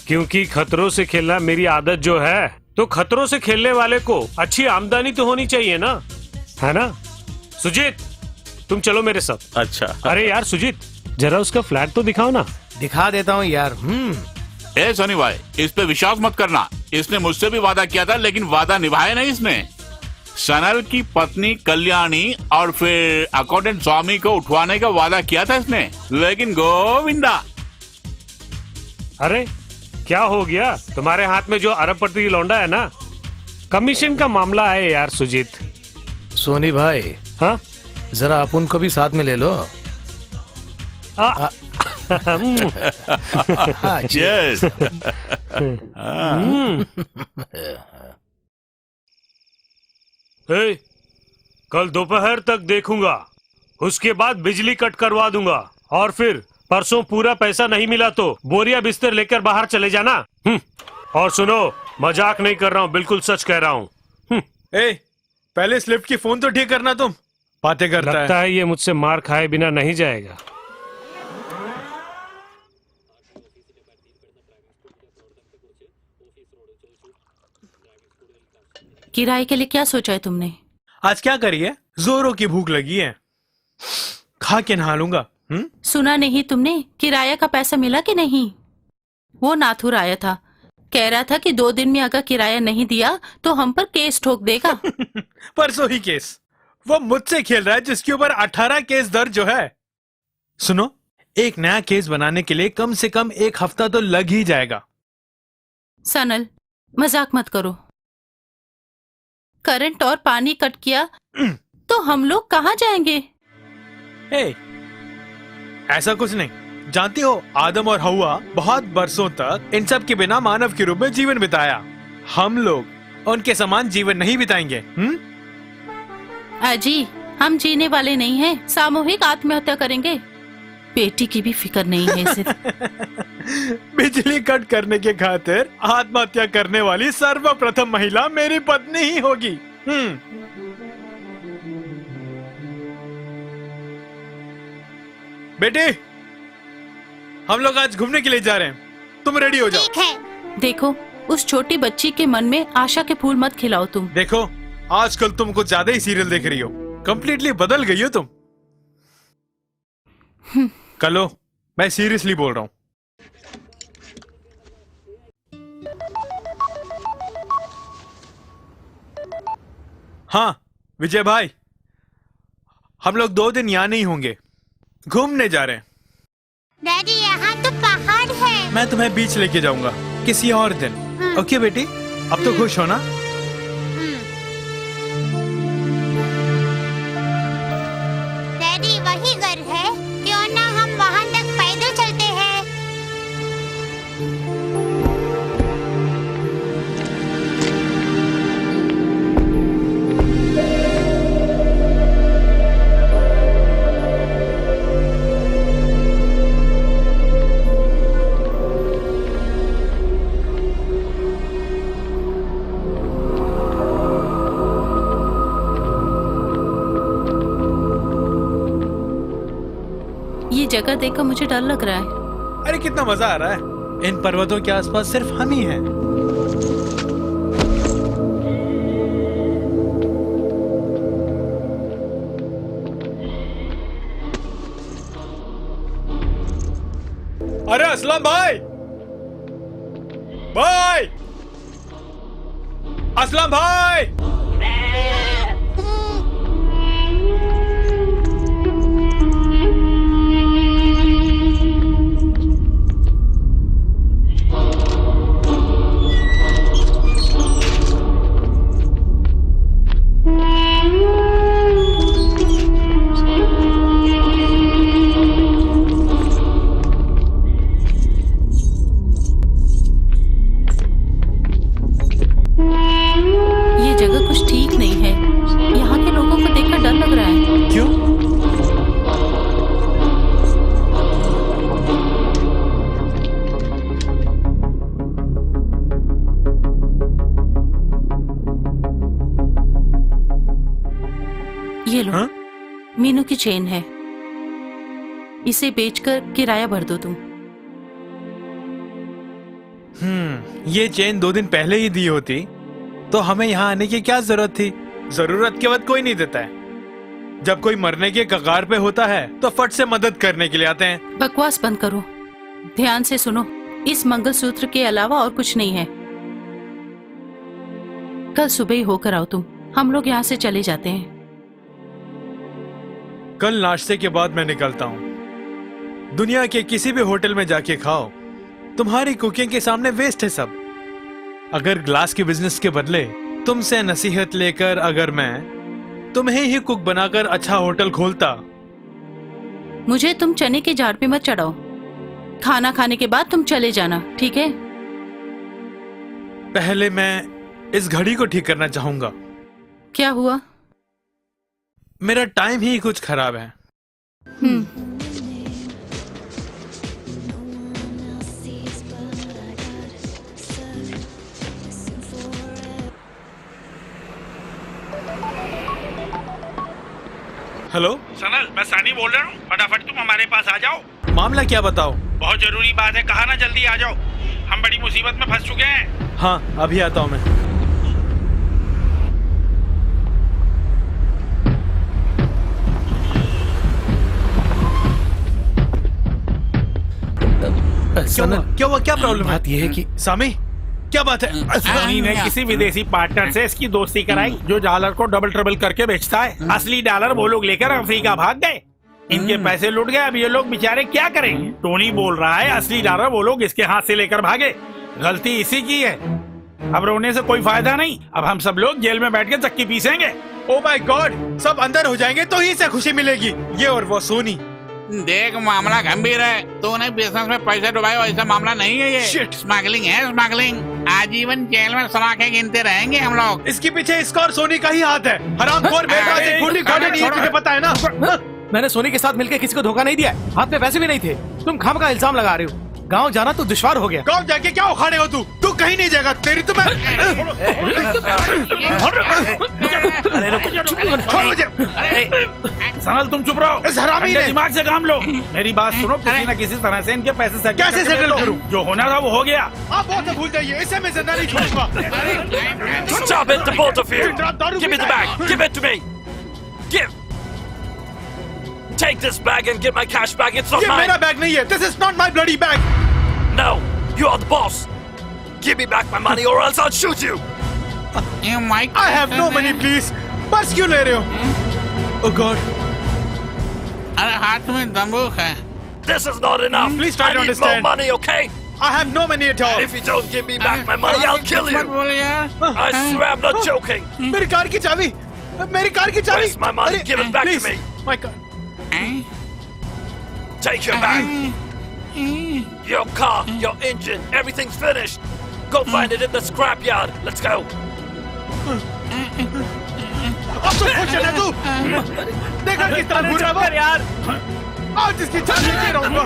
क्योंकि खतरों से खेलना मेरी आदत जो है। तो खतरों से खेलने वाले को अच्छी आमदनी तो होनी चाहिए ना, है ना? सुजीत, तुम चलो मेरे साथ। अच्छा। अरे यार सुजीत, जरा उसका फ्लैट तो दिखाओ ना। दिखा देता हूँ यार। ए सोनी भाई, इस पे विश्वास मत करना। इसने मुझसे भी वादा किया था, लेकिन वादा निभाया नहीं इसने। सनल की पत्नी कल्याणी और फिर अकाउंटेंट स्वामी को उठवाने का वादा किया था इसने, लेकिन गोविंदा। अरे क्या हो गया? तुम्हारे हाथ में जो अरबपति लौंडा है ना, कमीशन का मामला है यार सुजीत। सोनी भाई, हाँ, जरा अपन को भी साथ में ले लो। Cheers. कल दोपहर तक देखूंगा, उसके बाद बिजली कट करवा दूंगा, और फिर परसों पूरा पैसा नहीं मिला तो बोरिया बिस्तर लेकर बाहर चले जाना। और सुनो, मजाक नहीं कर रहा हूँ, बिल्कुल सच कह रहा हूँ। पहले स्लिप की फोन तो ठीक करना, तुम बातें करता लगता है ये मुझसे मार खाए बिना नहीं जाएगा। किराए के लिए क्या सोचा है तुमने? आज क्या करिए, जोरों की भूख लगी है, खा के नहा लूंगा। सुना नहीं तुमने, किराया का पैसा मिला कि नहीं? वो नाथुर आया था, कह रहा था कि 2 दिन में अगर किराया नहीं दिया तो हम पर केस ठोक देगा। परसों ही केस? वो मुझसे खेल रहा है जिसके ऊपर 18 केस दर्ज जो है। सुनो, एक नया केस बनाने के लिए कम से कम 1 हफ्ता तो लग ही जाएगा। सनल, मजाक मत करो। करंट और पानी कट किया तो हम लोग कहाँ जाएंगे? ऐसा कुछ नहीं। जानती हो, आदम और हवा बहुत बरसों तक इन सब के बिना मानव के रूप में जीवन बिताया। हम लोग उनके समान जीवन नहीं बिताएंगे। अजी, हम जीने वाले नहीं हैं, सामूहिक आत्महत्या करेंगे। बेटी की भी फिक्र नहीं है सिर्फ। बिजली कट करने के खातिर आत्महत्या करने वाली सर्वप्रथम महिला मेरी पत्नी ही होगी। बेटी, हम लोग आज घूमने के लिए जा रहे हैं, तुम रेडी हो जाओ। ठीक है। देखो, उस छोटी बच्ची के मन में आशा के फूल मत खिलाओ तुम। देखो, आजकल तुम कुछ ज्यादा ही सीरियल देख रही हो, कंप्लीटली बदल गई हो तुम। कलो, मैं सीरियसली बोल रहा हूँ। हाँ विजय भाई, हम लोग 2 दिन यहाँ नहीं होंगे, घूमने जा रहे हैं। डैडी, यहाँ तो पहाड़ है। मैं तुम्हें बीच लेके जाऊंगा किसी और दिन। ओके बेटी, अब तो खुश हो ना? डैडी, वही घर है, क्यों ना हम वहाँ तक पैदल चलते हैं? ये जगह देखकर मुझे डर लग रहा है। अरे कितना मजा आ रहा है। इन पर्वतों के आसपास सिर्फ हम ही हैं। अरे असलम भाई, भाई असलम भाई, ये लो, मीनू की चेन है, इसे बेचकर किराया भर दो तुम। ये चेन 2 दिन पहले ही दी होती तो हमें यहाँ आने की क्या जरूरत थी। जरूरत के वक्त कोई नहीं देता है। जब कोई मरने के कगार पे होता है तो फट से मदद करने के लिए आते हैं। बकवास बंद करो, ध्यान से सुनो। इस मंगलसूत्र के अलावा और कुछ नहीं है। कल सुबह ही होकर आओ तुम, हम लोग यहाँ से चले जाते हैं। कल नाश्ते के बाद मैं निकलता हूँ। दुनिया के किसी भी होटल में जाके खाओ, तुम्हारी कुकिंग के सामने वेस्ट है सब। अगर ग्लास के बिजनेस के बदले तुमसे नसीहत लेकर अगर मैं तुम्हें ही कुक बनाकर अच्छा होटल खोलता। मुझे तुम चने के झाड़ पे मत चढ़ाओ। खाना खाने के बाद तुम चले जाना, ठीक है? पहले मैं इस घड़ी को ठीक करना चाहूंगा। क्या हुआ? मेरा टाइम ही कुछ खराब है। हेलो सनल, मैं सानी बोल रहा हूँ। फटाफट तुम हमारे पास आ जाओ। मामला क्या बताओ? बहुत जरूरी बात है, कहा ना जल्दी आ जाओ। हम बड़ी मुसीबत में फंस चुके हैं। हाँ अभी आता हूँ मैं। क्या हुआ? क्या प्रॉब्लम है? बात यह है कि सामी, क्या बात है? सोनी ने किसी विदेशी पार्टनर से इसकी दोस्ती कराई जो डॉलर को डबल ट्रबल करके बेचता है। असली डॉलर वो लोग लेकर अफ्रीका भाग गए। इनके पैसे लुट गए। अब ये लोग बेचारे क्या करेंगे? टोनी बोल रहा है असली डॉलर वो लोग इसके हाथ से लेकर भागे। गलती इसी की है। अब रोने से कोई फायदा नहीं। अब हम सब लोग जेल में बैठ के चक्की पीसेंगे। ओ माय गॉड, सब अंदर हो जाएंगे तो ही से खुशी मिलेगी। ये और वो सोनी। देख, मामला गंभीर है। तूने बिजनेस में पैसे डुबाए, ऐसा मामला नहीं है ये। स्मगलिंग है, स्मगलिंग। आजीवन जेल में सलाखें गिनते रहेंगे हम लोग। इसके पीछे इसका और सोनी का ही हाथ है। हरामखोर तुझे पता है ना? मैंने सोनी के साथ मिलकर किसी को धोखा नहीं दिया। हाथ में पैसे भी नहीं थे। तुम खाम का इल्जाम लगा रहे हो। गांव जाना तो दुश्वार हो गया। गांव जाके क्या उखाड़े हो तू? तू कहीं नहीं जाएगा। तेरी तो मैं सनल, तुम चुप रहो। इस हरामी ने दिमाग से काम लो। मेरी बात सुनो, किसी न किसी तरह से इनके पैसे कैसे सेटल करूं? जो होना था वो हो गया। आप बहुत से भूल जाइए, इसे मैं जिंदा नहीं छोड़ूंगा। Stop it, the both of you! Give me the bag! Give it to me! Give! Take this bag and get my cash back. It's not ये mine. मेरा बैग नहीं है. This is not my bloody bag. No, you are the boss. Give me back my money or else I'll shoot you. I have no money, please. बस क्यों ले रहे हो? Oh God. अरे हाथ में बंदूक है। This is not enough. Please try to I need understand. more money, okay? I have no money at all. If you don't give me back my money, I'll kill you. I swear I'm not joking. मेरी car की चाबी. मेरी car की चाबी. Where's my money? Give it back please. to me. My car. Take your bag. Your car, your engine, everything's finished. Go find it in the scrapyard. Let's go. अब तो खुश है ना तू? देखा किस तरह घूर रहा है यार? आज इसकी चाबी दे रहूंगा।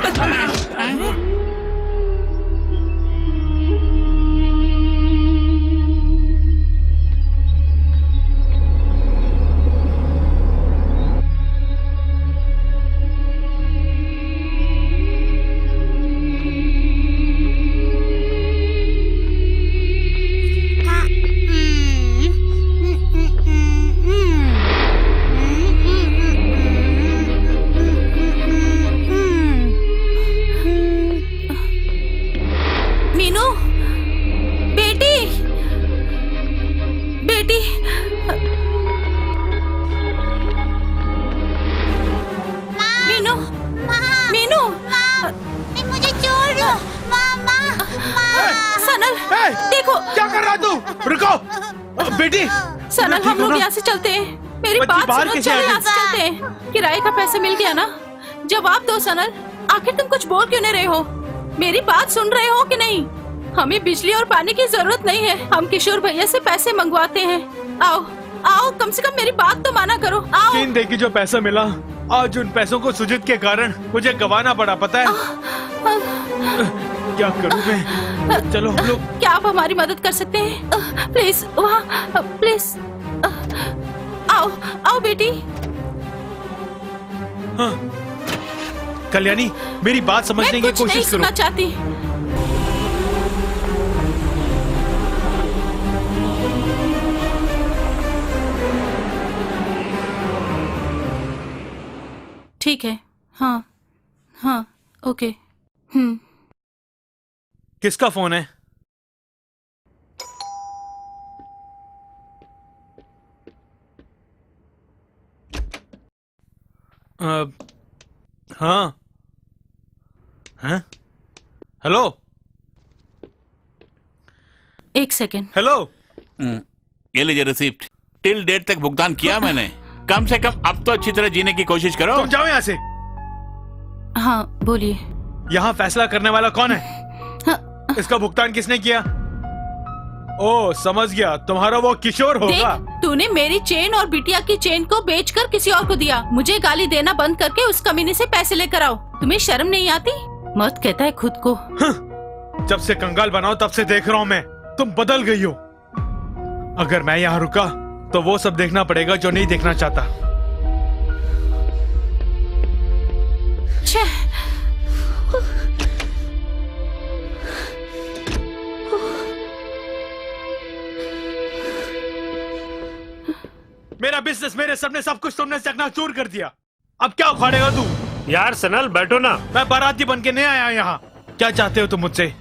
अब यहाँ से चलते हैं। मेरी बच्ची बात बाहर सुनो, कैसे चलो आ गई? यहाँ से चलते हैं। किराए का पैसा मिल गया ना? जवाब दो सनल, आखिर तुम कुछ बोल क्यों नहीं रहे हो? मेरी बात सुन रहे हो कि नहीं? हमें बिजली और पानी की जरूरत नहीं है, हम किशोर भैया से पैसे मंगवाते हैं। आओ आओ, कम से कम मेरी बात तो माना करो। आओ। 3 दिन की जो पैसा मिला, आज उन पैसों को सुजित के कारण मुझे गंवाना पड़ा, पता है? क्या करूं मैं? चलो हम लोग। क्या आप हमारी मदद कर सकते हैं? प्लीज वहाँ, प्लीज आओ आओ बेटी। हाँ। कल्याणी, मेरी बात समझने की कोशिश करो। सुनना चाहती। ठीक है, हाँ हाँ, ओके। किसका फोन है? हाँ हैं? हेलो। एक सेकेंड। हेलो। ये लीजिए रिसिप्ट। टिल डेट तक भुगतान किया मैंने। कम से कम अब तो अच्छी तरह जीने की कोशिश करो। तुम जाओ यहाँ से। हाँ बोलिए। यहाँ फैसला करने वाला कौन है? इसका भुगतान किसने किया? ओ समझ गया, तुम्हारा वो किशोर होगा। देख, तूने मेरी चेन और बिटिया की चेन को बेचकर किसी और को दिया। मुझे गाली देना बंद करके उस कमीने से पैसे लेकर आओ। तुम्हें शर्म नहीं आती? मत कहता है खुद को। जब से कंगाल बनाओ तब से देख रहा हूँ मैं, तुम बदल गई हो। अगर मैं यहाँ रुका तो वो सब देखना पड़ेगा जो नहीं देखना चाहता। मेरा बिजनेस, मेरे सपने, सब कुछ तुमने चकनाचूर कर दिया। अब क्या उखाड़ेगा तू? यार सनल बैठो ना। मैं बाराती बन के नहीं आया यहाँ। क्या चाहते हो तुम मुझसे?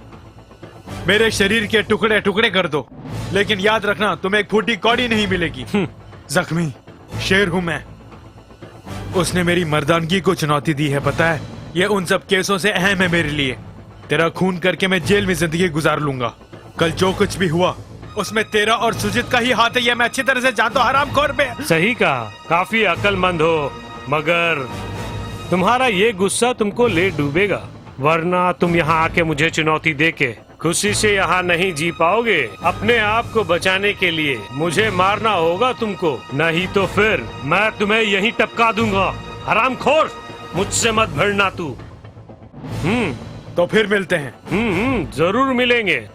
मेरे शरीर के टुकड़े टुकड़े कर दो, लेकिन याद रखना तुम्हें एक फूटी कौड़ी नहीं मिलेगी। जख्मी शेर हूँ मैं। उसने मेरी मर्दानगी को चुनौती दी है, पता है? ये उन सब केसों से अहम है मेरे लिए। तेरा खून करके मैं जेल में जिंदगी गुजार लूंगा। कल जो कुछ भी हुआ उसमें तेरा और सुजित का ही हाथ है, ये मैं अच्छी तरह से जानता हूँ। हरामखोर पे। सही कहा, काफी अक्लमंद हो, मगर तुम्हारा ये गुस्सा तुमको ले डूबेगा। वरना तुम यहाँ आके मुझे चुनौती देके खुशी से यहाँ नहीं जी पाओगे। अपने आप को बचाने के लिए मुझे मारना होगा तुमको, नहीं तो फिर मैं तुम्हें यहीं टपका दूंगा। हरामखोर, मुझसे मत भिड़ना तू। तो फिर मिलते हैं। जरूर मिलेंगे।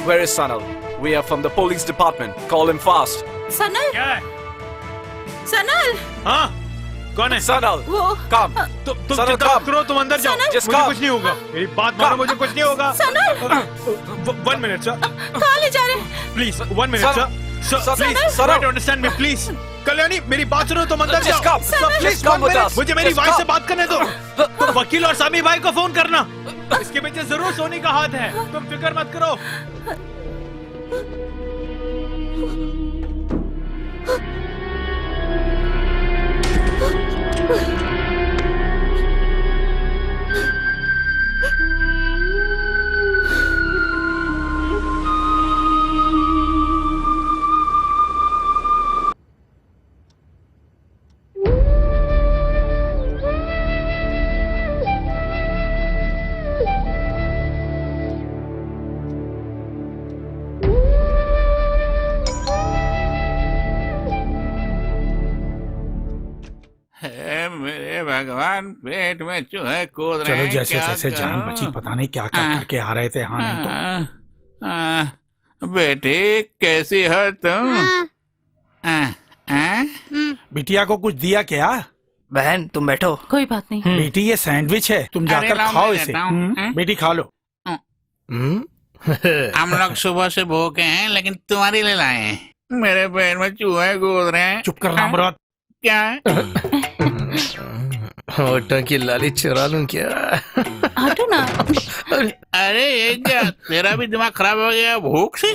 Where is Sanal? We are from the police department. Call him fast. Sanal? क्या है? सनल? हाँ, कौन है? Sanal, वो come. तुम Sanal, चिंता come. मत करो, तुम अंदर जाओ। Just मुझे come. कुछ नहीं होगा। मेरी बात मानो, मुझे कुछ नहीं होगा। सनल? 1 minute, sir. कहाँ ले जा रहे हैं? Please, 1 minute, sir. Sir, please, try to understand me, please. Kalyani, मेरी बात सुनो, तुम अंदर Just जाओ। come. Sir, please, Just come 1 with minute. us. मुझे मेरी Just वाइफ से come. बात करने दो। तुम वकील और सामी भाई को फोन करना। इसके पीछे जरूर सोनी का हाथ है, तुम फिक्र मत करो। भगवान, पेट में चूहे कूद रहे चलो हैं, जैसे क्या जैसे जान करूं? बची, पता नहीं क्या क्या करके आ रहे थे। हाँ नहीं तो बेटी कैसी हो तुम? बिटिया को कुछ दिया क्या? बहन तुम बैठो। कोई बात नहीं। बेटी ये सैंडविच है, तुम अरे जाकर लाओ, खाओ मैं इसे। देता हूं। बेटी खा लो। हम लोग सुबह से भूखे हैं, लेकिन तुम्हारे लिए लाए हैं। मेरे पेट में चूहे कूद रहे हैं। चुप कर नामराद। क्या? होटल की लाली चुरा लूं क्या? हटो ना। अरे ये क्या, तेरा भी दिमाग खराब हो गया भूख से?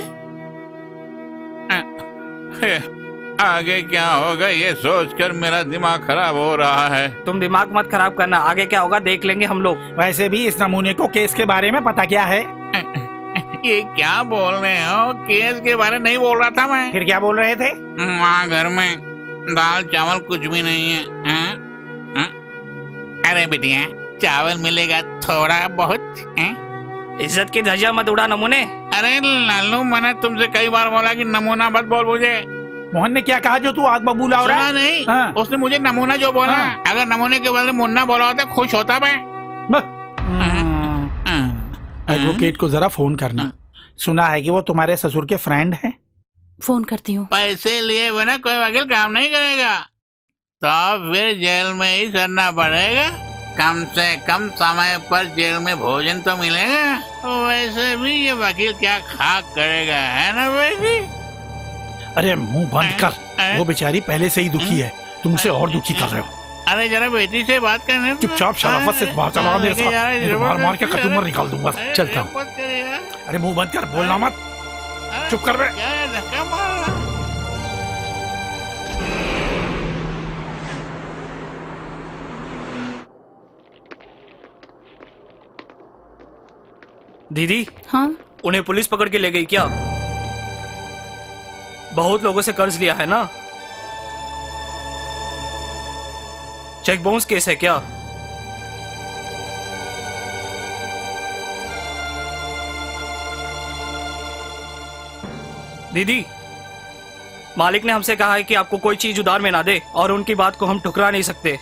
आगे क्या होगा ये सोचकर मेरा दिमाग खराब हो रहा है। तुम दिमाग मत खराब करना, आगे क्या होगा देख लेंगे हम लोग। वैसे भी इस नमूने को केस के बारे में पता क्या है? ये क्या बोल रहे हो? केस के बारे नहीं बोल रहा था मैं। फिर क्या बोल रहे थे? वहाँ घर में दाल चावल कुछ भी नहीं है। अरे बिटिया, चावल मिलेगा थोड़ा बहुत। इज्जत की धज्जियां मत उड़ा नमूने। अरे लालू, मैंने तुमसे कई बार बोला कि नमूना मत बोल मुझे। मोहन ने क्या कहा जो तू आग बबूला हो रहा है? नहीं, हाँ। उसने मुझे नमूना जो बोला। अगर नमूने के बदले मुन्ना बोला होता खुश होता मैं। एडवोकेट को जरा फोन करना। सुना है कि वो तुम्हारे ससुर के फ्रेंड हैं। फोन करती हूँ। पैसे लिए बिना कोई वकील काम नहीं करेगा, तो फिर जेल में ही करना पड़ेगा। कम से कम समय पर जेल में भोजन तो मिलेगा। वैसे भी ये वकील क्या खाक करेगा, है ना बेटी? अरे मुंह बंद कर, वो बेचारी पहले से ही दुखी है, तुमसे और दुखी कर रहे हो। अरे जरा बेटी से बात करने। चुपचाप शराफत से बात चलाओ मेरे साथ, नहीं तो मार मार के कचूमर निकाल दूंगा। चलता हूँ। अरे मुंह बंद कर, बोलना मत। चुप कर बे। दीदी। हाँ? उन्हें पुलिस पकड़ के ले गई क्या? बहुत लोगों से कर्ज लिया है ना? चेक बाउंस केस है क्या? दीदी, मालिक ने हमसे कहा है कि आपको कोई चीज उधार में ना दे, और उनकी बात को हम ठुकरा नहीं सकते।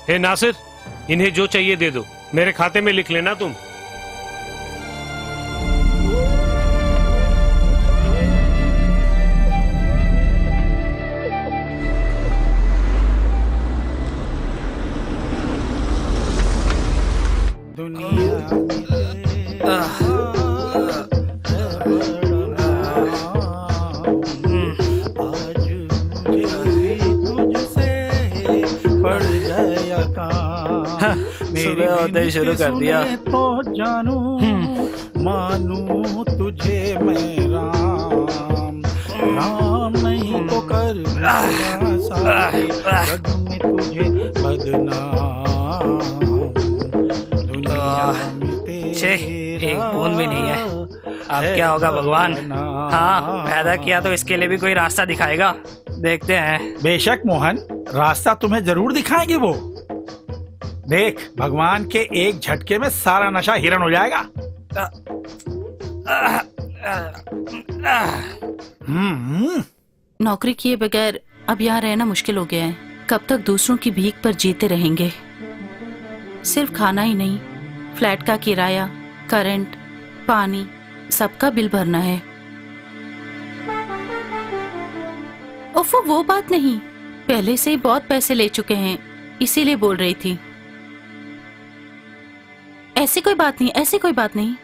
हे नासिर, इन्हें जो चाहिए दे दो, मेरे खाते में लिख लेना तुम। सुबह होते ही शुरू कर दिया। तो जानू मानू तुझे मैं राम, राम नहीं तो कर जग में तुझे बदनाम। एक बूंद भी नहीं है। अब क्या होगा भगवान? हाँ, पैदा किया तो इसके लिए भी कोई रास्ता दिखाएगा। देखते हैं। बेशक मोहन, रास्ता तुम्हें जरूर दिखाएंगे वो। देख, भगवान के एक झटके में सारा नशा हिरण हो जाएगा। नौकरी किए बगैर अब यहाँ रहना मुश्किल हो गया है। कब तक दूसरों की भीख पर जीते रहेंगे? सिर्फ खाना ही नहीं, फ्लैट का किराया, करंट, पानी, सबका बिल भरना है। ओफो, वो बात नहीं, पहले से ही बहुत पैसे ले चुके हैं, इसीलिए बोल रही थी। ऐसी कोई बात नहीं, ऐसी कोई बात नहीं।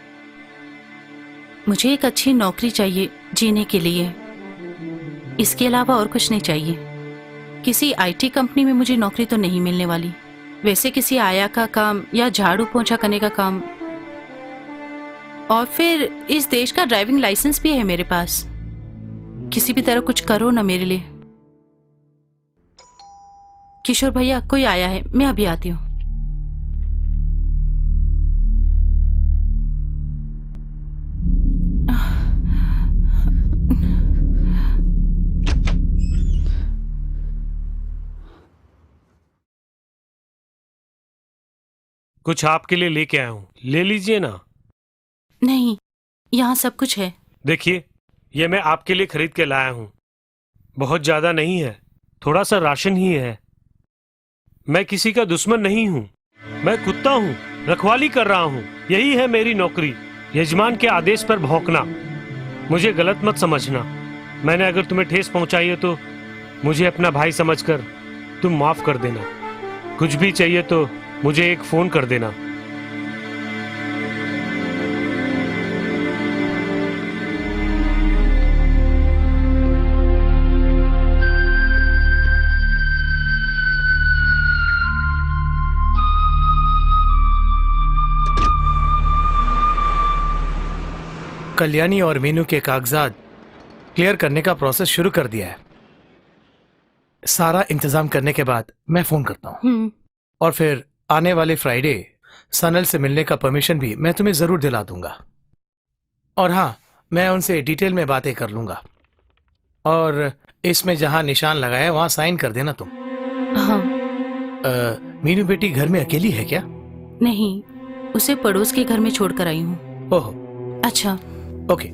मुझे एक अच्छी नौकरी चाहिए जीने के लिए, इसके अलावा और कुछ नहीं चाहिए। किसी आईटी कंपनी में मुझे नौकरी तो नहीं मिलने वाली। वैसे किसी आया का काम या झाड़ू पोंछा करने का काम, और फिर इस देश का ड्राइविंग लाइसेंस भी है मेरे पास। किसी भी तरह कुछ करो ना मेरे लिए। किशोर भैया, कोई आया है, मैं अभी आती हूँ। कुछ आपके लिए लेके आया हूँ, ले लीजिए ना। नहीं, यहाँ सब कुछ है। देखिए, ये मैं आपके लिए खरीद के लाया हूँ। बहुत ज्यादा नहीं है, थोड़ा सा राशन ही है। मैं किसी का दुश्मन नहीं हूँ। मैं कुत्ता हूँ, रखवाली कर रहा हूँ। यही है मेरी नौकरी, यजमान के आदेश पर भौंकना। मुझे गलत मत समझना। मैंने अगर तुम्हें ठेस पहुंचाई है तो मुझे अपना भाई समझकर तुम माफ कर देना। कुछ भी चाहिए तो मुझे एक फोन कर देना। कल्याणी और मीनू के कागजात क्लियर करने का प्रोसेस शुरू कर दिया है। सारा इंतजाम करने के बाद मैं फोन करता हूँ और फिर आने वाले फ्राइडे सनल से मिलने का परमिशन भी मैं तुम्हें जरूर दिला दूंगा। और हाँ, मैं उनसे डिटेल में बातें कर लूंगा और इसमें जहां निशान लगाया वहां साइन कर देना तुम। हाँ। मीनू बेटी घर में अकेली है क्या? नहीं, उसे पड़ोस के घर में छोड़कर आई हूँ। ओह, अच्छा, ओके।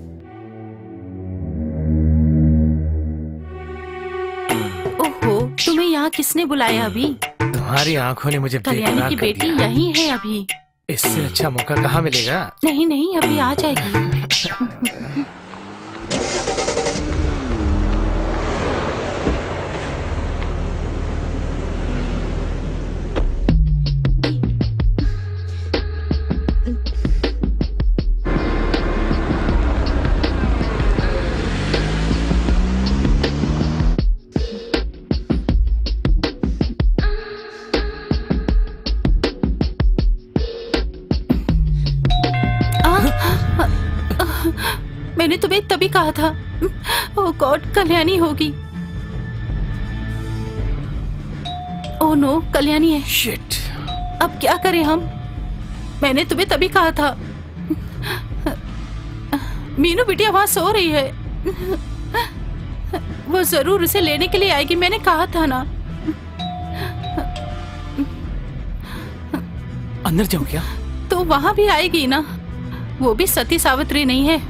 ओहो, तुम्हें यहाँ किसने बुलाया अभी? तुम्हारी आंखों ने मुझे कल्याणी की बेटी यहीं है अभी। इससे अच्छा मौका कहाँ मिलेगा? नहीं नहीं, अभी आ जाएगी। मैंने तुम्हें तभी कहा था। ओह गॉड, कल्याणी होगी। ओह नो, कल्याणी है। शिट। अब क्या करें हम? मैंने तुम्हें तभी कहा था। मीनू बिटिया वहां सो रही है। वो जरूर उसे लेने के लिए आएगी, मैंने कहा था ना। अंदर जाऊं क्या? तो वहां भी आएगी ना। वो भी सती सावित्री नहीं है,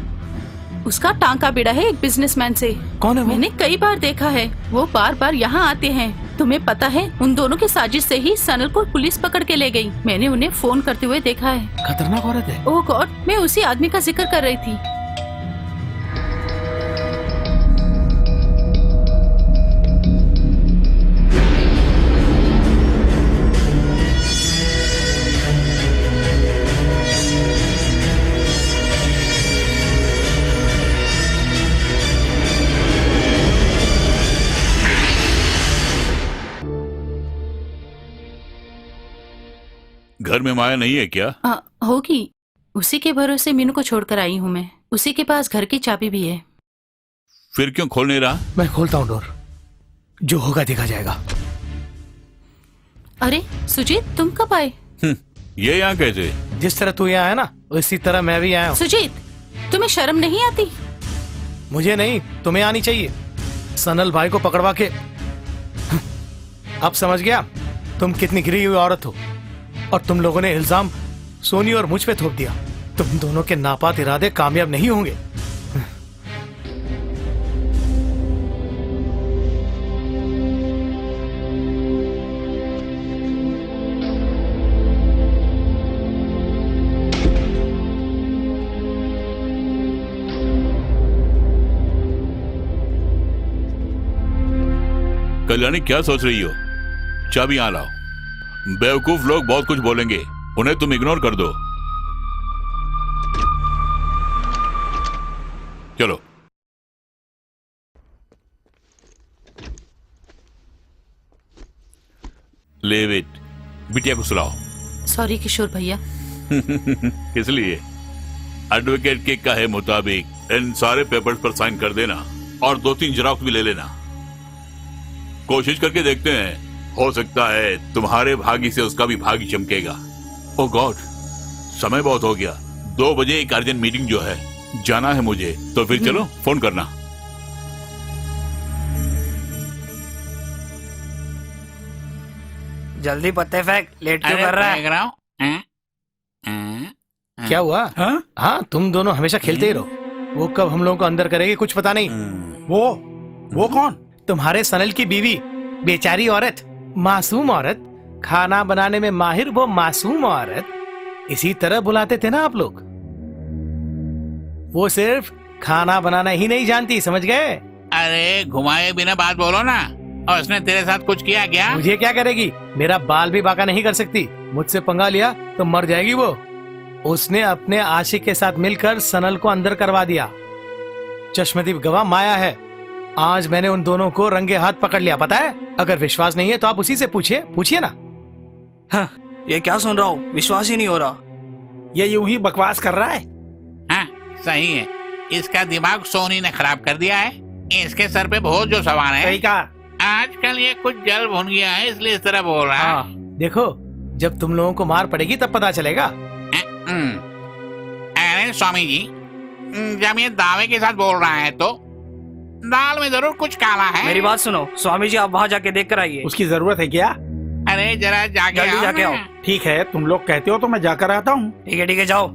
उसका टांका बिड़ा है एक बिजनेसमैन से। कौन है वो? मैंने कई बार देखा है, वो बार बार यहाँ आते हैं। तुम्हें पता है, उन दोनों की साजिश से ही सनल को पुलिस पकड़ के ले गई। मैंने उन्हें फोन करते हुए देखा है। खतरनाक औरत है। ओह गॉड, मैं उसी आदमी का जिक्र कर रही थी। घर में माया नहीं है क्या? होगी, उसी के भरोसे मीनू को छोड़कर आई हूँ मैं। उसी के पास घर की चाबी भी है। फिर क्यों खोल नहीं रहा? मैं खोलता हूँ डोर, जो होगा देखा जाएगा। अरे सुजीत, तुम कब आए? ये यहाँ कैसे? जिस तरह तू यहाँ आया ना, उसी तरह मैं भी आया हूँ। सुजीत, तुम्हें शर्म नहीं आती? मुझे नहीं, तुम्हें आनी चाहिए। सनल भाई को पकड़वा के। अब समझ गया तुम कितनी गिरी हुई औरत हो, और तुम लोगों ने इल्जाम सोनी और मुझ पे थोप दिया। तुम दोनों के नापाक इरादे कामयाब नहीं होंगे। कल्याणी, क्या सोच रही हो? चाबी यहाँ लाओ। बेवकूफ लोग बहुत कुछ बोलेंगे, उन्हें तुम इग्नोर कर दो। चलो। लेव इट। बिटिया को सुलाओ। सॉरी किशोर भैया। किस लिए? एडवोकेट के कहे मुताबिक इन सारे पेपर्स पर साइन कर देना और 2-3 जेरॉक्स भी ले लेना। कोशिश करके देखते हैं, हो सकता है तुम्हारे भागी से उसका भी भागी चमकेगा। ओह गॉड, समय बहुत हो गया। 2 बजे एक अर्जेंट मीटिंग जो है, जाना है मुझे। तो फिर चलो, फोन करना। जल्दी पत्ते फेंक, लेट क्यों कर रहा है? क्या हुआ? हाँ, तुम दोनों हमेशा खेलते ही रहो। वो कब हम लोगों को अंदर करेगी कुछ पता नहीं। वो कौन? तुम्हारे सनल की बीवी, बेचारी औरत, मासूम औरत, खाना बनाने में माहिर वो मासूम औरत इसी तरह बुलाते थे ना आप लोग। वो सिर्फ खाना बनाना ही नहीं जानती, समझ गए? अरे घुमाए बिना बात बोलो ना। और उसने तेरे साथ कुछ किया क्या? मुझे क्या करेगी? मेरा बाल भी बाका नहीं कर सकती। मुझसे पंगा लिया तो मर जाएगी वो। उसने अपने आशिक के साथ मिलकर सनल को अंदर करवा दिया। चश्मदीप गवाह माया है। आज मैंने उन दोनों को रंगे हाथ पकड़ लिया, पता है? अगर विश्वास नहीं है तो आप उसी से पूछिए ना। हाँ, ये क्या सुन रहा हूँ, विश्वास ही नहीं हो रहा। ये यूं ही बकवास कर रहा है। हाँ, सही है। इसका दिमाग सोनी ने खराब कर दिया है। इसके सर पे बहुत जो सवार है। सही कहा। आजकल ये कुछ जल भुन गया है, इसलिए इस तरह बोल रहा है। देखो, जब तुम लोगों को मार पड़ेगी तब पता चलेगा। अरे स्वामी जी, जब ये दावे के साथ बोल रहा है तो दाल में जरूर कुछ काला है। मेरी बात सुनो स्वामी जी, आप वहाँ जाके देख कर आइए। उसकी जरूरत है क्या? अरे जरा जल्दी जाके आओ। ठीक है, तुम लोग कहते हो तो मैं जाकर आता हूँ। ठीक है, जाओ।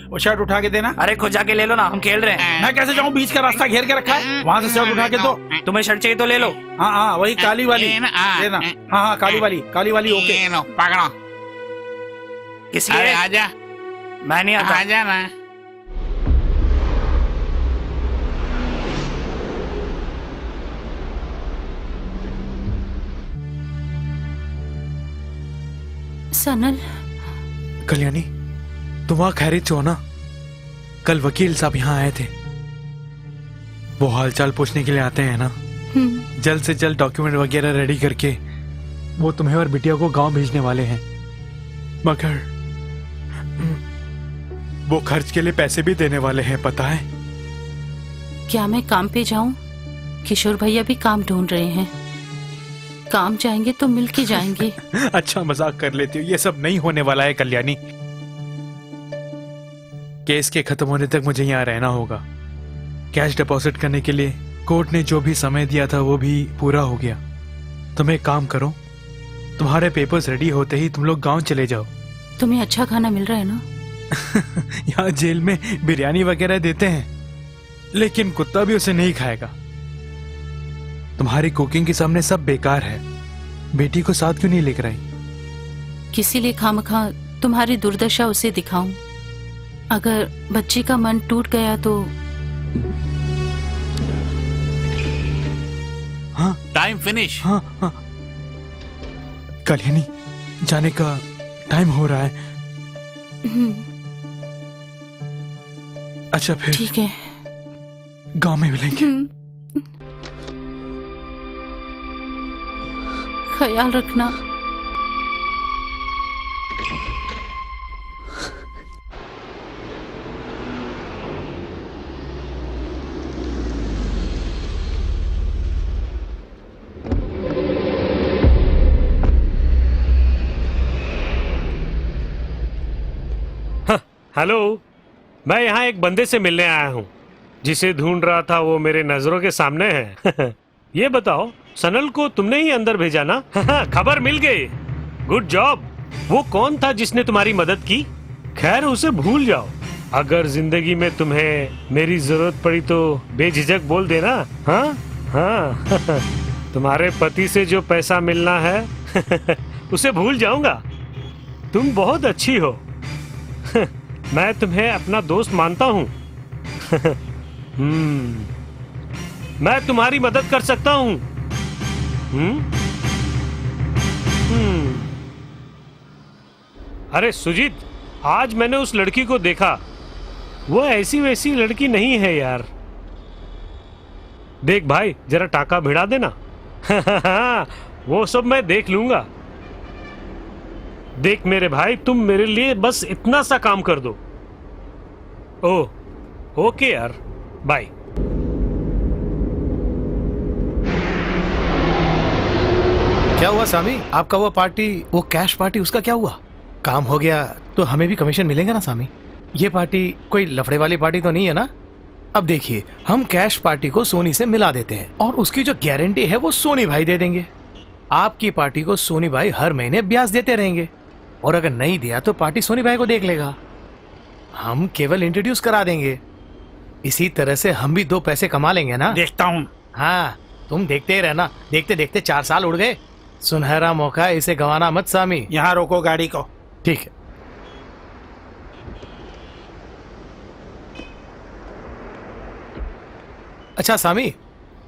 वो शर्ट उठा के देना। अरे खुद जाके ले लो ना, हम खेल रहे हैं। मैं कैसे जाऊँ? बीच का रास्ता घेर के रखा है, वहाँ से शर्ट उठा के दो। तुम्हें शर्ट चाहिए तो ले लो। हाँ, वही काली वाली देना। हाँ, काली वाली ओके। पकड़ो। किस लिए? आजा। मैं नहीं आता। आजा ना। सनल। कल्याणी, तुम वहां खैरियत से हो ना? कल वकील साहब यहाँ आए थे। वो हालचाल पूछने के लिए आते हैं ना। जल्द से जल्द डॉक्यूमेंट वगैरह रेडी करके वो तुम्हें और बिटिया को गांव भेजने वाले हैं। मगर वो खर्च के लिए पैसे भी देने वाले हैं, पता है? क्या मैं काम पे जाऊं? किशोर भैया भी काम ढूंढ रहे हैं। काम जाएंगे तो मिलके जाएंगे। अच्छा मजाक कर लेती हो, ये सब नहीं होने वाला है कल्याणी। केस के खत्म होने तक मुझे यहाँ रहना होगा। कैश डिपॉजिट करने के लिए कोर्ट ने जो भी समय दिया था वो भी पूरा हो गया। तुम एक काम करो, तुम्हारे पेपर्स रेडी होते ही तुम लोग गांव चले जाओ। तुम्हें अच्छा खाना मिल रहा है ना? यहाँ जेल में बिरयानी वगैरह देते हैं, लेकिन कुत्ता भी उसे नहीं खाएगा। तुम्हारी कुकिंग के सामने सब बेकार है। बेटी को साथ क्यों नहीं लेकर आई? किसी लिए खामखा तुम्हारी दुर्दशा उसे दिखाऊं? अगर बच्ची का मन टूट गया तो हाँ, टाइम फिनिश। हाँ। कल्याणी, जाने का टाइम हो रहा है। अच्छा फिर ठीक है, गांव में मिलेंगे। ख्याल रखना। हेलो, मैं यहाँ एक बंदे से मिलने आया हूँ जिसे ढूंढ रहा था। वो मेरे नजरों के सामने है। ये बताओ, सनल को तुमने ही अंदर भेजा ना? खबर मिल गई, गुड जॉब। वो कौन था जिसने तुम्हारी मदद की? खैर उसे भूल जाओ। अगर जिंदगी में तुम्हें मेरी जरूरत पड़ी तो बेझिझक बोल देना। हाँ। तुम्हारे पति से जो पैसा मिलना है उसे भूल जाऊंगा। तुम बहुत अच्छी हो। मैं तुम्हें अपना दोस्त मानता हूँ। मैं तुम्हारी मदद कर सकता हूँ। अरे सुजीत, आज मैंने उस लड़की को देखा। वो ऐसी वैसी लड़की नहीं है यार। देख भाई, जरा टाका भिड़ा देना। वो सब मैं देख लूंगा। देख मेरे भाई, तुम मेरे लिए बस इतना सा काम कर दो। ओके यार, बाय। क्या हुआ सामी? आपका वो पार्टी, वो कैश पार्टी, उसका क्या हुआ? काम हो गया तो हमें भी कमीशन मिलेगा ना सामी? ये पार्टी कोई लफड़े वाली पार्टी तो नहीं है ना? अब देखिए, हम कैश पार्टी को सोनी से मिला देते हैं और उसकी जो गारंटी है वो सोनी भाई दे देंगे। आपकी पार्टी को सोनी भाई हर महीने ब्याज देते रहेंगे और अगर नहीं दिया तो पार्टी सोनी भाई को देख लेगा। हम केवल इंट्रोड्यूस करा देंगे। इसी तरह से हम भी 2 पैसे कमा लेंगे ना। देखता हूँ। हाँ, तुम देखते ही रहना। देखते देखते 4 साल उड़ गए। सुनहरा मौका है, इसे गंवाना मत सामी। यहाँ रोको गाड़ी को। ठीक है। अच्छा सामी,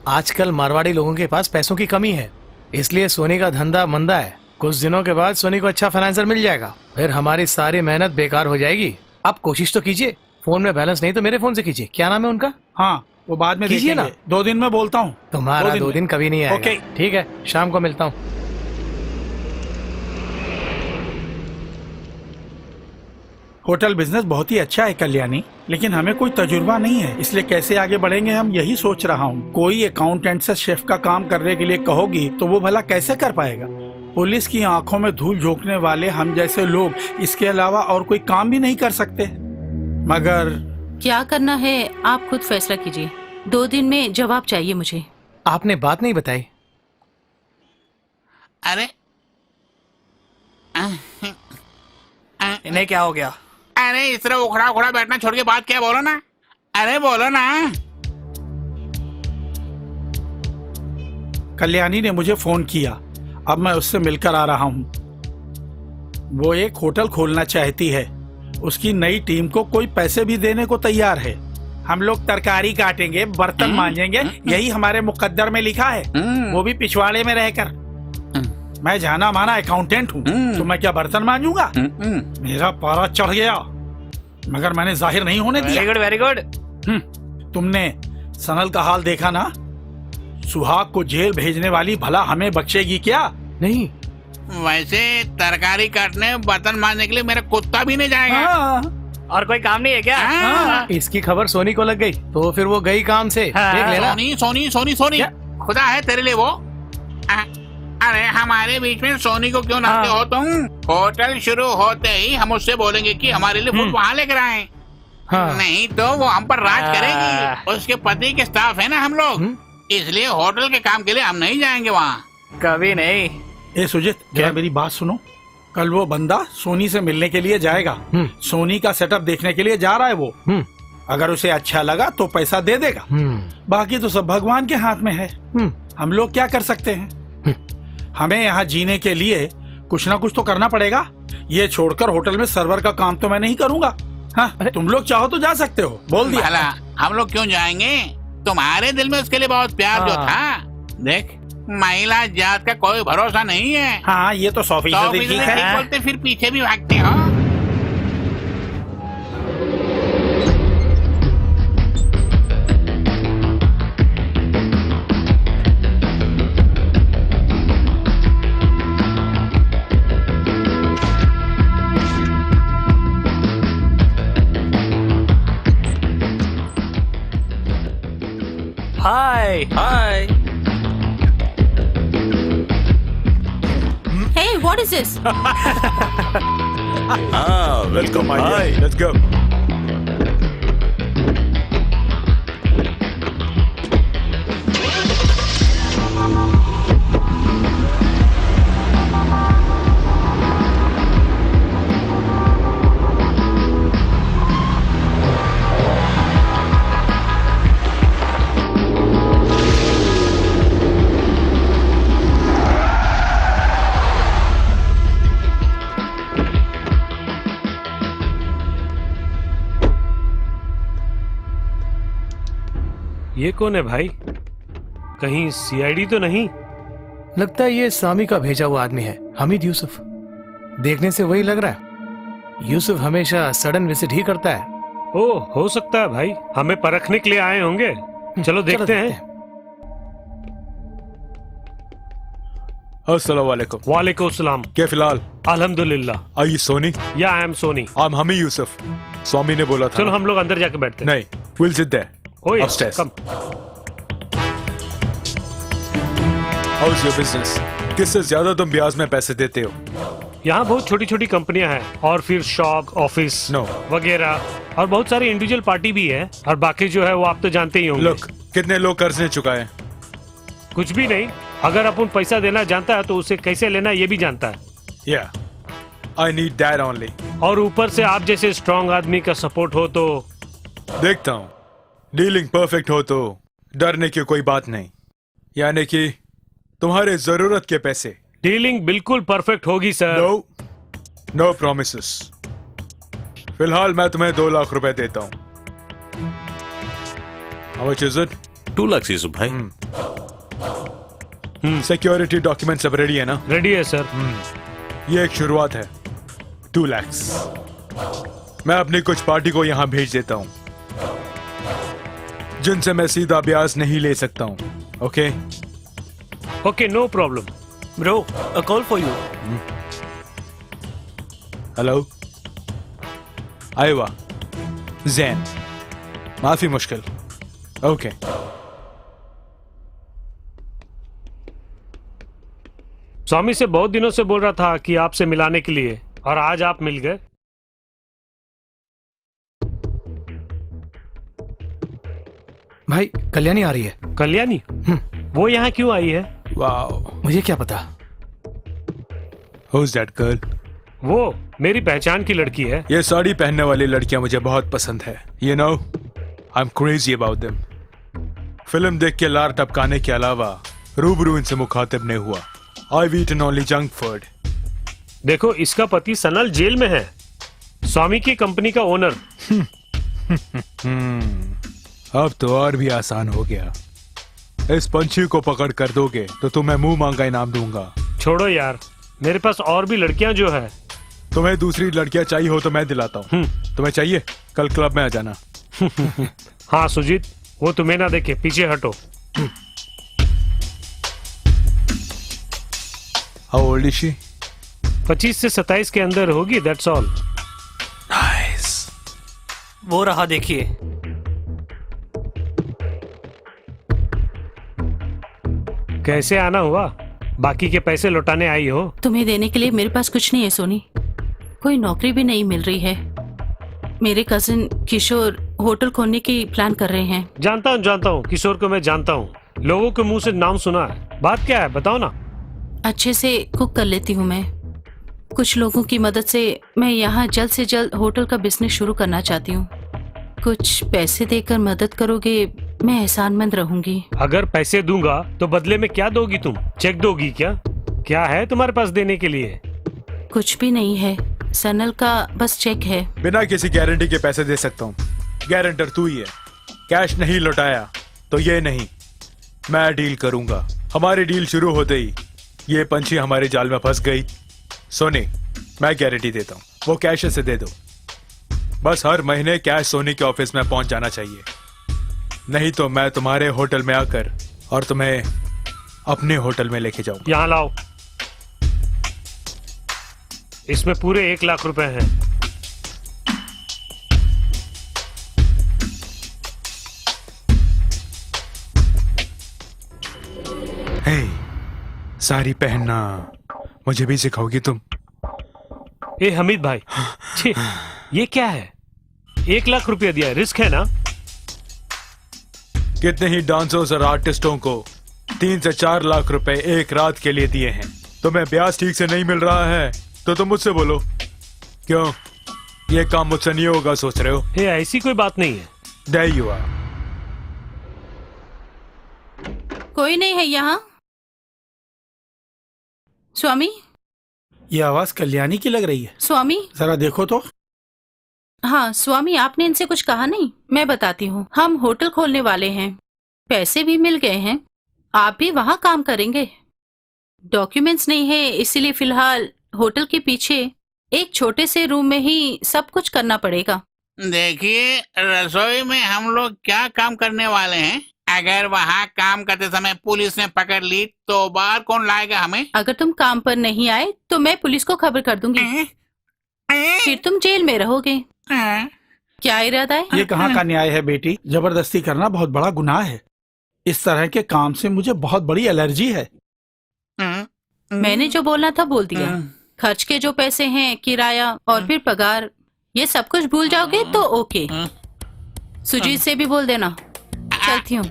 आजकल मारवाड़ी लोगों के पास पैसों की कमी है, इसलिए सोनी का धंधा मंदा है। कुछ दिनों के बाद सोनी को अच्छा फाइनेंसर मिल जाएगा, फिर हमारी सारी मेहनत बेकार हो जाएगी। आप कोशिश तो कीजिए। फोन में बैलेंस नहीं तो मेरे फोन से कीजिए। क्या नाम है उनका? हाँ, वो बाद में कीजिए ना। 2 दिन में बोलता हूँ। तुम्हारा 2 दिन कभी नहीं आएगा। ओके। ठीक है, शाम को मिलता हूँ। होटल बिजनेस बहुत ही अच्छा है कल्याणी, लेकिन हमें कोई तजुर्बा नहीं है, इसलिए कैसे आगे बढ़ेंगे हम यही सोच रहा हूँ। कोई अकाउंटेंट से शेफ का काम करने के लिए कहोगी तो वो भला कैसे कर पाएगा? पुलिस की आंखों में धूल झोंकने वाले हम जैसे लोग इसके अलावा और कोई काम भी नहीं कर सकते। मगर क्या करना है आप खुद फैसला कीजिए। 2 दिन में जवाब चाहिए मुझे। आपने बात नहीं बताई। अरे इन्हें क्या हो गया? अरे इस तरह उखड़ा उखड़ा बैठना छोड़ के बात क्या बोलो ना। अरे बोलो ना। कल्याणी ने मुझे फोन किया, अब मैं उससे मिलकर आ रहा हूँ। वो एक होटल खोलना चाहती है। उसकी नई टीम को कोई पैसे भी देने को तैयार है। हम लोग तरकारी काटेंगे, बर्तन मांजेंगे, यही हमारे मुकद्दर में लिखा है, वो भी पिछवाड़े में रहकर। मैं जाना माना अकाउंटेंट हूँ, तो मैं क्या बर्तन मांजूंगा? मेरा पारा चढ़ गया, मगर मैंने जाहिर नहीं होने दिया। Very good. तुमने सनल का हाल देखा ना? सुहाग को जेल भेजने वाली भला हमें बख्शेगी क्या? नहीं। वैसे तरकारी काटने बर्तन मांजने के लिए मेरा कुत्ता भी नहीं जाएगा। और कोई काम नहीं है क्या? इसकी खबर सोनी को लग गई तो फिर वो गई काम से। देख लेना। सोनी सोनी सोनी सोनी, खुदा है तेरे लिए वो। अरे हमारे बीच में सोनी को क्यों नाचते हो तुम? होटल शुरू होते ही हम उससे बोलेंगे कि हमारे लिए फूड वहाँ लेकर आए। नहीं तो वो हम पर राज करेगी। उसके पति के स्टाफ है ना हम लोग, इसलिए होटल के काम के लिए हम नहीं जाएंगे वहाँ। कभी नहीं। ए सुजीत, क्या मेरी बात सुनो। कल वो बंदा सोनी से मिलने के लिए जाएगा। सोनी का सेटअप देखने के लिए जा रहा है वो। अगर उसे अच्छा लगा तो पैसा दे देगा, बाकी तो सब भगवान के हाथ में है। हम लोग क्या कर सकते हैं? हमें यहाँ जीने के लिए कुछ ना कुछ तो करना पड़ेगा। ये छोड़कर होटल में सर्वर का काम तो मैं नहीं करूँगा। हाँ, तुम लोग चाहो तो जा सकते हो, बोल दिया। भला हम लोग क्यों जाएंगे? तुम्हारे दिल में उसके लिए बहुत प्यार जो था। देख, महिला जात का कोई भरोसा नहीं है। हाँ, ये तो 100% ठीक है। बोलते फिर पीछे भी भागते हो। हाय हाय। Hey, what is this? Welcome. Let's go. ये कौन है भाई? कहीं सीआईडी तो नहीं? लगता है ये सामी का भेजा हुआ आदमी है, हमीद यूसुफ। देखने से वही लग रहा है। यूसुफ हमेशा सडन विजिट ही करता है। ओह, हो सकता है भाई, हमें परखने के लिए आए होंगे। चलो देखते हैं। अस्सलाम वालेकुम। वालेकुम सलाम। क्या फिलहाल? अल्हम्दुलिल्लाह। आई सो या I am Soni. I am Hamid Yusuf. Swami ने बोला था। चलो हम लोग अंदर जाके बैठते हैं। नहीं, will sit there. Oh, yes. Upstairs. Come. How's your business? किससे ज्यादा तुम ब्याज में पैसे देते हो? यहाँ बहुत छोटी छोटी कंपनियां हैं और फिर शॉप, ऑफिस वगैरह, और बहुत सारी इंडिविजुअल पार्टी भी है, और बाकी जो है वो आप तो जानते ही होंगे। लोग कितने लोग कर्ज चुकाए? कुछ भी नहीं। अगर अपन पैसा देना जानता है तो उसे कैसे लेना ये भी जानता है। Yeah, I need that only. और ऊपर से आप जैसे स्ट्रॉन्ग आदमी का सपोर्ट हो तो देखता हूँ। डीलिंग परफेक्ट हो तो डरने की कोई बात नहीं। यानी कि तुम्हारे जरूरत के पैसे डीलिंग बिल्कुल परफेक्ट होगी सर। No promises. फिलहाल मैं तुम्हें 2 लाख रुपए देता हूँ। How much is it? 2 lakh Yusuf भाई। सिक्योरिटी डॉक्यूमेंट सब रेडी है ना? रेडी है सर। ये एक शुरुआत है। 2 लाख। मैं अपनी कुछ पार्टी को यहाँ भेज देता हूँ, जिनसे मैं सीधा ब्याज नहीं ले सकता हूँ। Okay? Okay, no problem. Bro, a call for you. Hello, आयवा, जैन, माफी मुश्किल। ओके। स्वामी से बहुत दिनों से बोल रहा था कि आपसे मिलाने के लिए, और आज आप मिल गए। भाई कल्याणी आ रही है। कल्याणी? वो यहाँ क्यों आई है? वाओ, मुझे क्या पता। Who's that girl? वो मेरी पहचान की लड़की है। ये साड़ी पहनने वाली लड़कियां मुझे बहुत पसंद है। You know, I'm crazy about them. Film देख के लार टपकाने के अलावा रूबरू इनसे मुखातिब नहीं हुआ। I've eaten only junk food. देखो, इसका पति सनल जेल में है, स्वामी की कंपनी का ओनर। अब तो और भी आसान हो गया। इस पंछी को पकड़ कर दोगे तो तुम्हें मुंह मांगा इनाम दूंगा। छोड़ो यार, मेरे पास और भी लड़कियां जो है। तुम्हें दूसरी लड़कियां चाहिए हो तो मैं दिलाता हूँ। तुम्हें चाहिए? कल क्लब में आ जाना। हाँ सुजीत, वो तुम्हें ना देखे, पीछे हटो। How old is she? 25 से 27 के अंदर होगी, that's all. Nice. वो रहा, देखिए। कैसे आना हुआ? बाकी के पैसे लौटाने आई हो? तुम्हें देने के लिए मेरे पास कुछ नहीं है सोनी। कोई नौकरी भी नहीं मिल रही है। मेरे कजिन किशोर होटल खोलने की प्लान कर रहे हैं। जानता हूँ, किशोर को मैं जानता हूँ। लोगों के मुंह से नाम सुना है। बात क्या है, बताओ ना। अच्छे से कुक कर लेती हूँ मैं। कुछ लोगों की मदद से मैं यहाँ जल्द से जल्द होटल का बिजनेस शुरू करना चाहती हूँ। कुछ पैसे देकर मदद करोगे, मैं एहसानमंद रहूंगी। अगर पैसे दूंगा तो बदले में क्या दोगी तुम? चेक दोगी क्या? क्या है तुम्हारे पास देने के लिए? कुछ भी नहीं है, सनल का बस चेक है। बिना किसी गारंटी के पैसे दे सकता हूँ। गारंटर तू ही है। कैश नहीं लौटाया तो ये नहीं, मैं डील करूंगा। हमारी डील शुरू होते ही ये पंछी हमारे जाल में फंस गई। सोनी, मैं गारंटी देता हूँ, वो कैश से दे दो। बस हर महीने कैश सोनी के ऑफिस में पहुंच जाना चाहिए। नहीं तो मैं तुम्हारे होटल में आकर और तुम्हें अपने होटल में लेके जाऊं। यहाँ लाओ, इसमें पूरे 1 लाख रुपए हैं। हे, साड़ी पहनना मुझे भी सिखाओगी तुम? ए हमीद भाई, छी, ये क्या है? 1 लाख रुपया दिया है, रिस्क है ना? कितने ही डांसर्स और आर्टिस्टों को 3 से 4 लाख रुपए एक रात के लिए दिए हैं। तुम्हें ब्याज ठीक से नहीं मिल रहा है तो तुम मुझसे बोलो। क्यों, ये काम मुझसे नहीं होगा सोच रहे हो? ऐसी कोई बात नहीं है। There you are. कोई नहीं है यहाँ। स्वामी? ये आवाज कल्याणी की लग रही है। स्वामी? जरा देखो तो। हाँ स्वामी, आपने इनसे कुछ कहा नहीं? मैं बताती हूँ। हम होटल खोलने वाले हैं, पैसे भी मिल गए हैं, आप भी वहाँ काम करेंगे। डॉक्यूमेंट्स नहीं है, इसीलिए फिलहाल होटल के पीछे एक छोटे से रूम में ही सब कुछ करना पड़ेगा। देखिए, रसोई में हम लोग क्या काम करने वाले हैं? अगर वहाँ काम करते समय पुलिस ने पकड़ ली तो बाहर कौन लाएगा हमें? अगर तुम काम पर नहीं आए तो मैं पुलिस को खबर कर दूंगी, फिर तुम जेल में रहोगे। क्या इरादा है? ये कहाँ का न्याय है बेटी? जबरदस्ती करना बहुत बड़ा गुनाह है। इस तरह के काम से मुझे बहुत बड़ी एलर्जी है। मैंने जो बोलना था बोल दिया। खर्च के जो पैसे हैं, किराया और फिर पगार, ये सब कुछ भूल जाओगे तो ओके। सुजीत से भी बोल देना। चलती हूँ।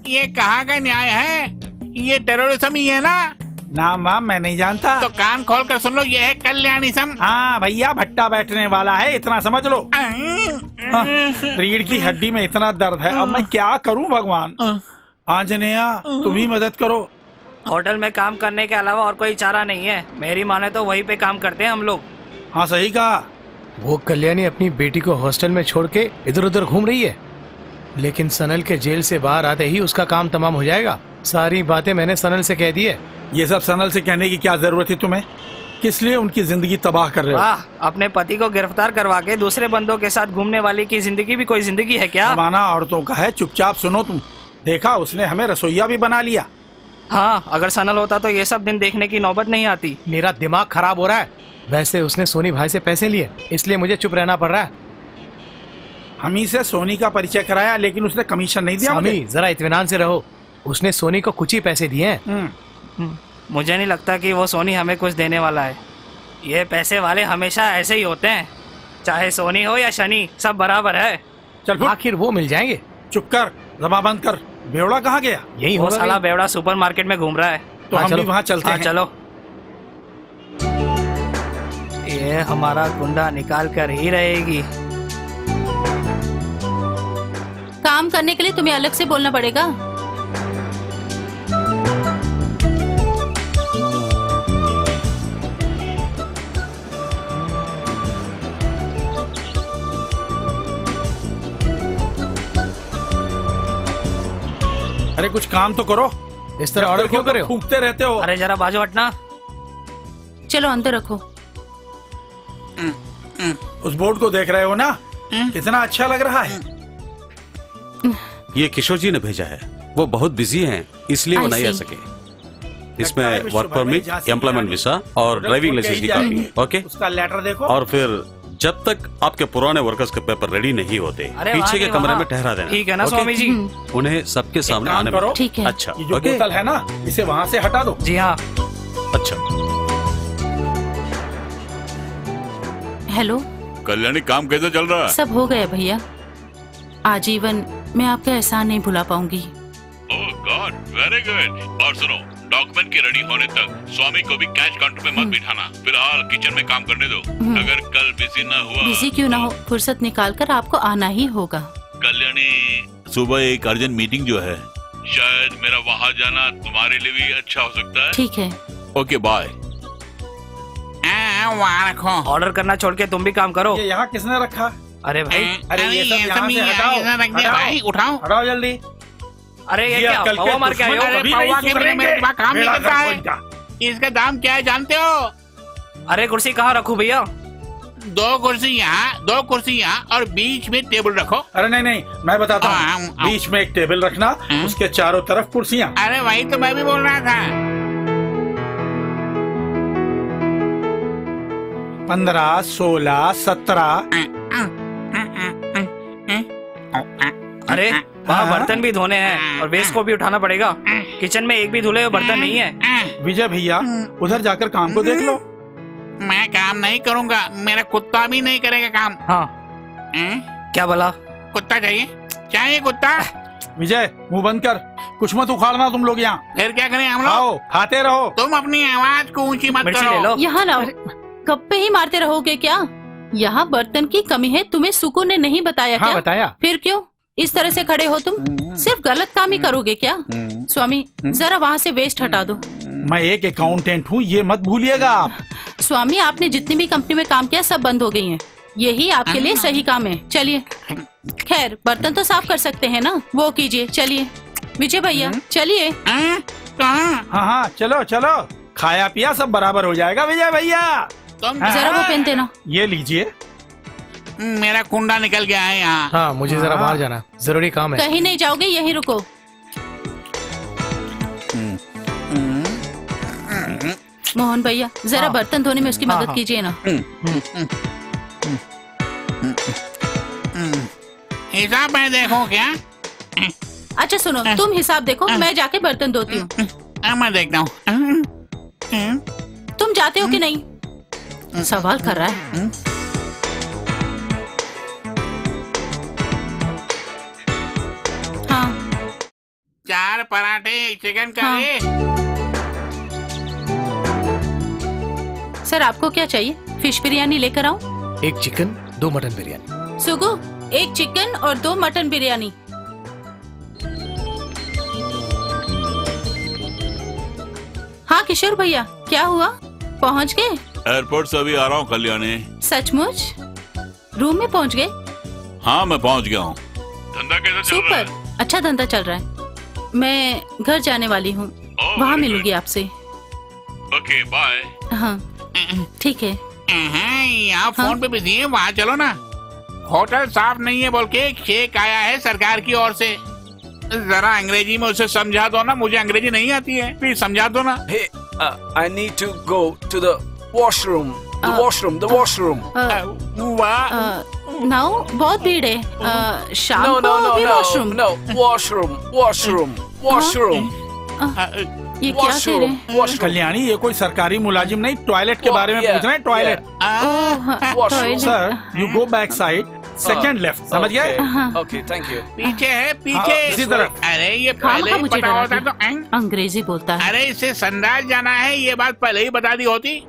ये कहाँ का न्याय है? ये टेररिज्म ही है ना? ना माम, मैं नहीं जानता। तो कान खोल कर सुन लो, ये है कल्याणीसम। हाँ भैया, भट्टा बैठने वाला है, इतना समझ लो। रीढ़ की हड्डी में इतना दर्द है, अब मैं क्या करूं भगवान? आंजनेया तुम ही मदद करो। होटल में काम करने के अलावा और कोई चारा नहीं है। मेरी माने तो वहीं पे काम करते हैं हम लोग। हाँ सही कहा। वो कल्याणी अपनी बेटी को हॉस्टल में छोड़ के इधर उधर घूम रही है, लेकिन सनल के जेल से बाहर आते ही उसका काम तमाम हो जाएगा। सारी बातें मैंने सनल से कह दी है। ये सब सनल से कहने की क्या जरूरत है तुम्हें? किस लिए उनकी जिंदगी तबाह कर रहे हो? वाह, अपने पति को गिरफ्तार करवा के दूसरे बंदों के साथ घूमने वाली की जिंदगी भी कोई जिंदगी है क्या? जमाना औरतों का है, चुपचाप सुनो तुम। देखा उसने हमें रसोईया भी बना लिया। हाँ, अगर सनल होता तो ये सब दिन देखने की नौबत नहीं आती। मेरा दिमाग खराब हो रहा है। वैसे उसने सोनी भाई से पैसे लिए, इसलिए मुझे चुप रहना पड़ रहा है। हम ही से सोनी का परिचय कराया, लेकिन उसने कमीशन नहीं दिया। स्वामी जरा इत्मीनान से रहो। उसने सोनी को कुछ ही पैसे दिए हैं। मुझे नहीं लगता कि वो सोनी हमें कुछ देने वाला है। ये पैसे वाले हमेशा ऐसे ही होते हैं, चाहे सोनी हो या शनि, सब बराबर है। चल आखिर वो मिल जाएंगे। चुप कर, जबान बंद कर। बेवड़ा कहाँ गया? यही वो साला बेवड़ा सुपरमार्केट में घूम रहा है। तो हम भी वहाँ चलते हैं। चलो। ये हमारा गुंडा निकाल कर ही रहेगी। काम करने के लिए तुम्हें अलग से बोलना पड़ेगा। अरे कुछ काम तो करो। इस तरह ऑर्डर क्यों कर रहे हो? फूंकते रहते हो। अरे जरा बाजू हटना। चलो अंदर रखो। उस बोर्ड को देख रहे हो ना, कितना अच्छा लग रहा है। ये किशोर जी ने भेजा है। वो बहुत बिजी हैं, इसलिए वो नहीं आ सके। इसमें वर्क परमिट, एम्प्लॉयमेंट वीजा और ड्राइविंग लाइसेंस की कॉपी। ओके, उसका लेटर देखो। और फिर जब तक आपके पुराने वर्कर्स के पेपर रेडी नहीं होते, पीछे के कमरे में ठहरा देना। ठीक है ना स्वामी जी? उन्हें सबके सामने आने करो। ठीक है। अच्छा, ये जो बोतल है ना, इसे वहाँ से हटा दो। जी हाँ। अच्छा। हेलो कल्याणी, काम कैसे चल रहा है? सब हो गया भैया। आजीवन मैं आपका एहसान नहीं भुला पाऊंगी। ओह गॉड, वेरी गुड। और सुनो, डॉक्यूमेंट के रेडी होने तक स्वामी को भी कैश काउंटर पे मत बिठाना। फिलहाल किचन में काम करने दो। अगर कल बिजी ना हुआ। बिजी क्यों ना हो, फुर्सत निकाल कर आपको आना ही होगा। कल्याणी, सुबह एक अर्जेंट मीटिंग जो है, शायद मेरा वहाँ जाना तुम्हारे लिए भी अच्छा हो सकता है। ठीक है। Okay bye. ऑर्डर करना छोड़ के तुम भी काम करो। ये यहाँ किसने रखा? अरे भाई, अरे ये सब यहाँ से हटाओ। उठाओ हटाओ जल्दी। अरे ये क्या पौवा मार के आए हो? पौवा के बिना मेरे दिमाग काम नहीं करता है। इसका दाम क्या है जानते हो? अरे कुर्सी कहाँ रखूं भैया? 2 कुर्सी यहाँ, 2 कुर्सी यहाँ और बीच में टेबल रखो। अरे नहीं नहीं, मैं बताता हूँ। बीच में एक टेबल रखना, उसके चारों तरफ कुर्सियाँ। अरे वही तो मैं भी बोल रहा था। 15, 16, 17। अरे वहाँ बर्तन भी धोने हैं और वेस्ट को भी उठाना पड़ेगा। किचन में एक भी धुले हुए बर्तन नहीं है। विजय भैया, उधर जाकर काम को देख लो। मैं काम नहीं करूँगा, मेरा कुत्ता भी नहीं करेगा काम। हाँ। क्या बोला? कुत्ता चाहिए? चाहिए कुत्ता? विजय मुंह बंद कर, कुछ मत उखाड़ना तुम लोग यहाँ। फिर क्या करें हम लोग? आओ, खाते रहो। तुम अपनी आवाज को ऊंची मत करो। यहाँ लाओ। गप्पे ही मारते रहोगे क्या? यहाँ बर्तन की कमी है, तुम्हें सुकू ने नहीं बताया क्या? बताया। फिर क्यों इस तरह से खड़े हो तुम? सिर्फ गलत काम ही करोगे क्या? स्वामी जरा वहाँ से वेस्ट हटा दो। मैं एक अकाउंटेंट हूँ, ये मत भूलिएगा आप। स्वामी आपने जितनी भी कंपनी में काम किया सब बंद हो गई हैं। यही आपके लिए सही काम है। चलिए, खैर बर्तन तो साफ कर सकते हैं ना, वो कीजिए। चलिए विजय भैया, चलिए। हाँ हाँ चलो चलो, खाया पिया सब बराबर हो जाएगा विजय भैया। जरा वो पेन देना। ये लीजिए। मेरा कुंडा निकल गया है यहाँ। हाँ मुझे जरा बाहर जाना, जरूरी काम है। कहीं नहीं जाओगे, यहीं रुको। मोहन भैया जरा बर्तन धोने में उसकी मदद कीजिए ना। हिसाब मैं देखो क्या? अच्छा सुनो, तुम हिसाब देखो, मैं जाके बर्तन धोती हूँ। मैं देखता हूँ। तुम जाते हो कि नहीं? सवाल कर रहा है। हाँ। 4 पराठे, चिकन करी। सर आपको क्या चाहिए? फिश बिरयानी लेकर आऊं? 1 चिकन 2 मटन बिरयानी। सुगु 1 चिकन और 2 मटन बिरयानी। हाँ किशोर भैया, क्या हुआ? पहुँच गए? एयरपोर्ट से अभी आ रहा हूँ कल्याणी। सचमुच? रूम में पहुँच गए? हाँ मैं पहुँच गया हूँ। धंधा कैसा चल रहा है? सुपर, अच्छा धंधा चल रहा है। मैं घर जाने वाली हूँ, वहाँ मिलूंगी आपसे। Okay bye. हाँ ठीक है। यहाँ फोन पे बिजी है, वहाँ चलो ना। होटल साफ नहीं है बोल के एक चेक आया है सरकार की ओर से। जरा अंग्रेजी में उसे समझा दो ना, मुझे अंग्रेजी नहीं आती है, प्लीज समझा दो ना। Hey, I need to go to the washroom. The washroom. Now बहुत भीड़ है। शाम को भी वॉशरूम। No, washroom. ये क्या कह रहे हैं? कल्याणी, ये कोई सरकारी मुलाजिम नहीं, टॉयलेट के बारे में पूछ रहे हैं। Toilet. Sir, you go back side, second left, समझ गए? Okay, thank you. पीछे है, पीछे इसी तरफ। अरे ये पहले ही पता होता तो अंग्रेजी बोलता है। अरे इसे संडास जाना है, ये बात पहले ही बता दी होती।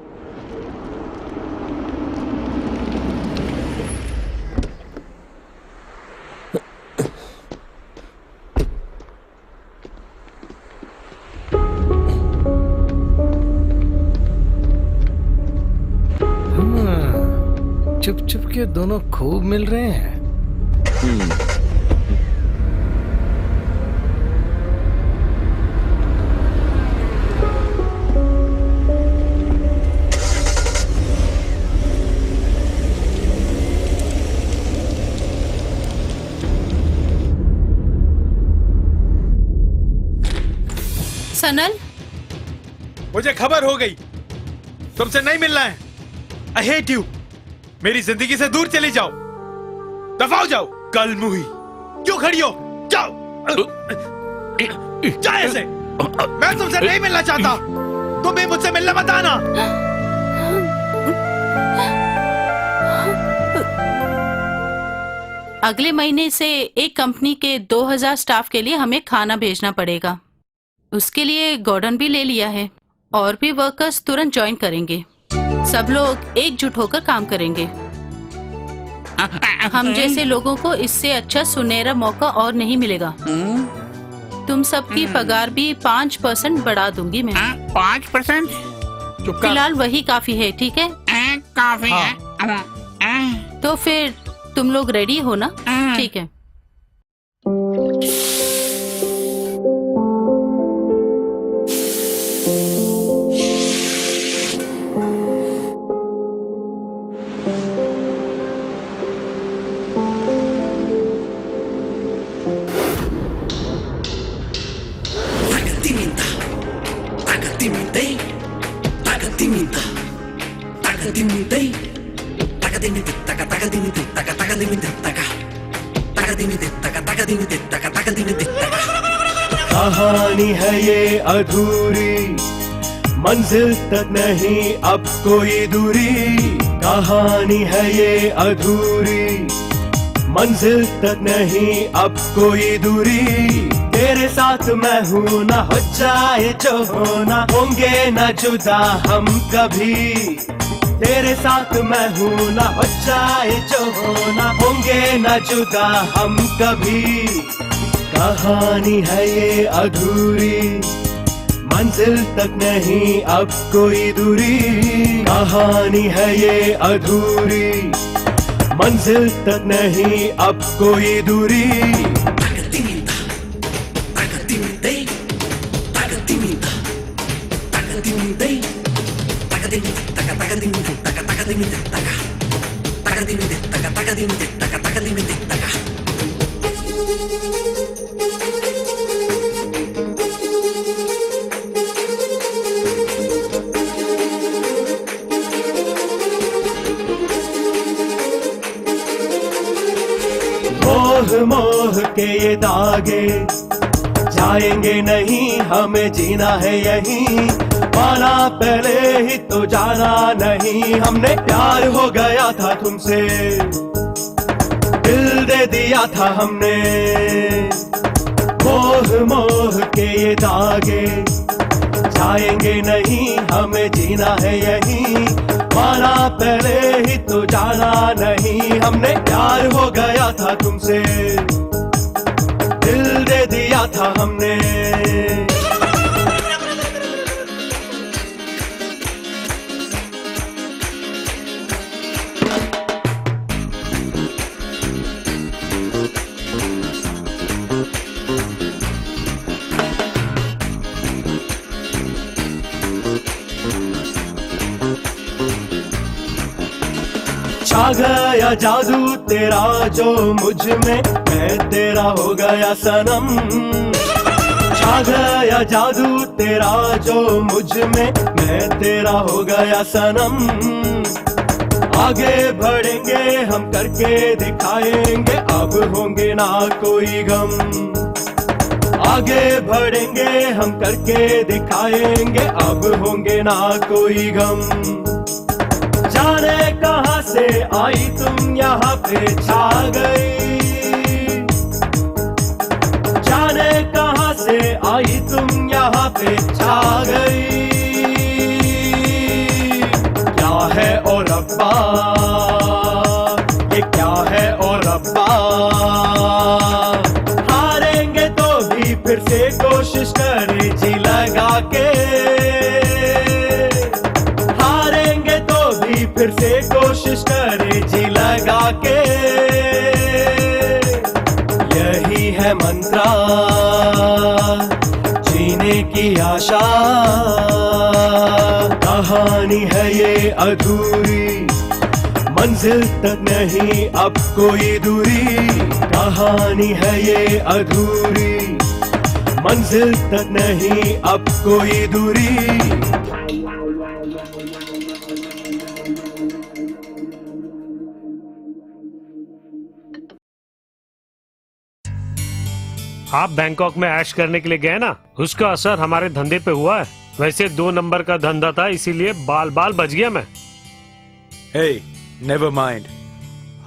चुप चुप के दोनों खूब मिल रहे हैं। सनल, मुझे खबर हो गई, तुमसे नहीं मिलना है। I hate you. मेरी जिंदगी से दूर चली जाओ, दफा हो जाओ। कल मुही क्यों खड़ी हो? जाओ, जाओ ऐसे। मैं तुमसे नहीं मिलना चाहता, तुम भी मुझसे मिलना मत आना। अगले महीने से एक कंपनी के 2000 स्टाफ के लिए हमें खाना भेजना पड़ेगा। उसके लिए गॉर्डन भी ले लिया है और भी वर्कर्स तुरंत ज्वाइन करेंगे। सब लोग एकजुट होकर काम करेंगे। हम जैसे लोगों को इससे अच्छा सुनहरा मौका और नहीं मिलेगा। तुम सबकी पगार भी 5% बढ़ा दूंगी मैं। 5%? फिलहाल वही काफी है, ठीक है? काफी है। तो फिर तुम लोग रेडी हो ना? ठीक है। कहानी है ये अधूरी, मंजिल तक नहीं अब कोई दूरी। कहानी है ये अधूरी, मंजिल तक नहीं अब कोई दूरी। तेरे साथ मैं हूँ ना, हो जाए जो होना, होंगे ना जुदा हम कभी। तेरे साथ मैं हूँ ना, हो जाए जो होना, होंगे ना जुदा हम कभी। कहानी है ये अधूरी, मंजिल तक नहीं अब कोई दूरी। कहानी है ये अधूरी, मंजिल तक नहीं अब कोई दूरी। मोह मोह के ये दागे जाएंगे नहीं, हमें जीना है यहीं। माना पहले ही तो जाना नहीं, हमने प्यार हो गया था तुमसे, दिल दे दिया था हमने। मोह मोह के ये दागे जाएंगे नहीं, हमें जीना है यहीं। माना पहले ही तो जाना नहीं, हमने प्यार हो गया था तुमसे, दिल दे दिया था हमने। छा गया जादू तेरा जो मुझ में, मैं तेरा हो गया सनम। छा गया जादू तेरा जो मुझ में, मैं तेरा हो गया सनम। आगे बढ़ेंगे हम करके दिखाएंगे, अब होंगे ना कोई गम। आगे बढ़ेंगे हम करके दिखाएंगे, अब होंगे ना कोई गम। जाने कहां से आई तुम यहाँ पे छा गई, जाने कहां से आई तुम यहाँ पे छा गई। क्या है ओ रब्बा, ये क्या है ओ रब्बा। हारेंगे तो भी फिर से कोशिश करे जी लगा के, हारेंगे तो भी फिर से कोशिश करे जी लगा के। यही है मंत्रा जीने की आशा, कहानी है ये अधूरी, मंजिल तक नहीं अब कोई दूरी। कहानी है ये अधूरी, मंजिल तक नहीं अब कोई दूरी। आप बैंकॉक में ऐश करने के लिए गए ना, उसका असर हमारे धंधे पे हुआ है। वैसे 2 नंबर का धंधा था, इसीलिए बाल बाल बच गया मैं। Hey, never mind.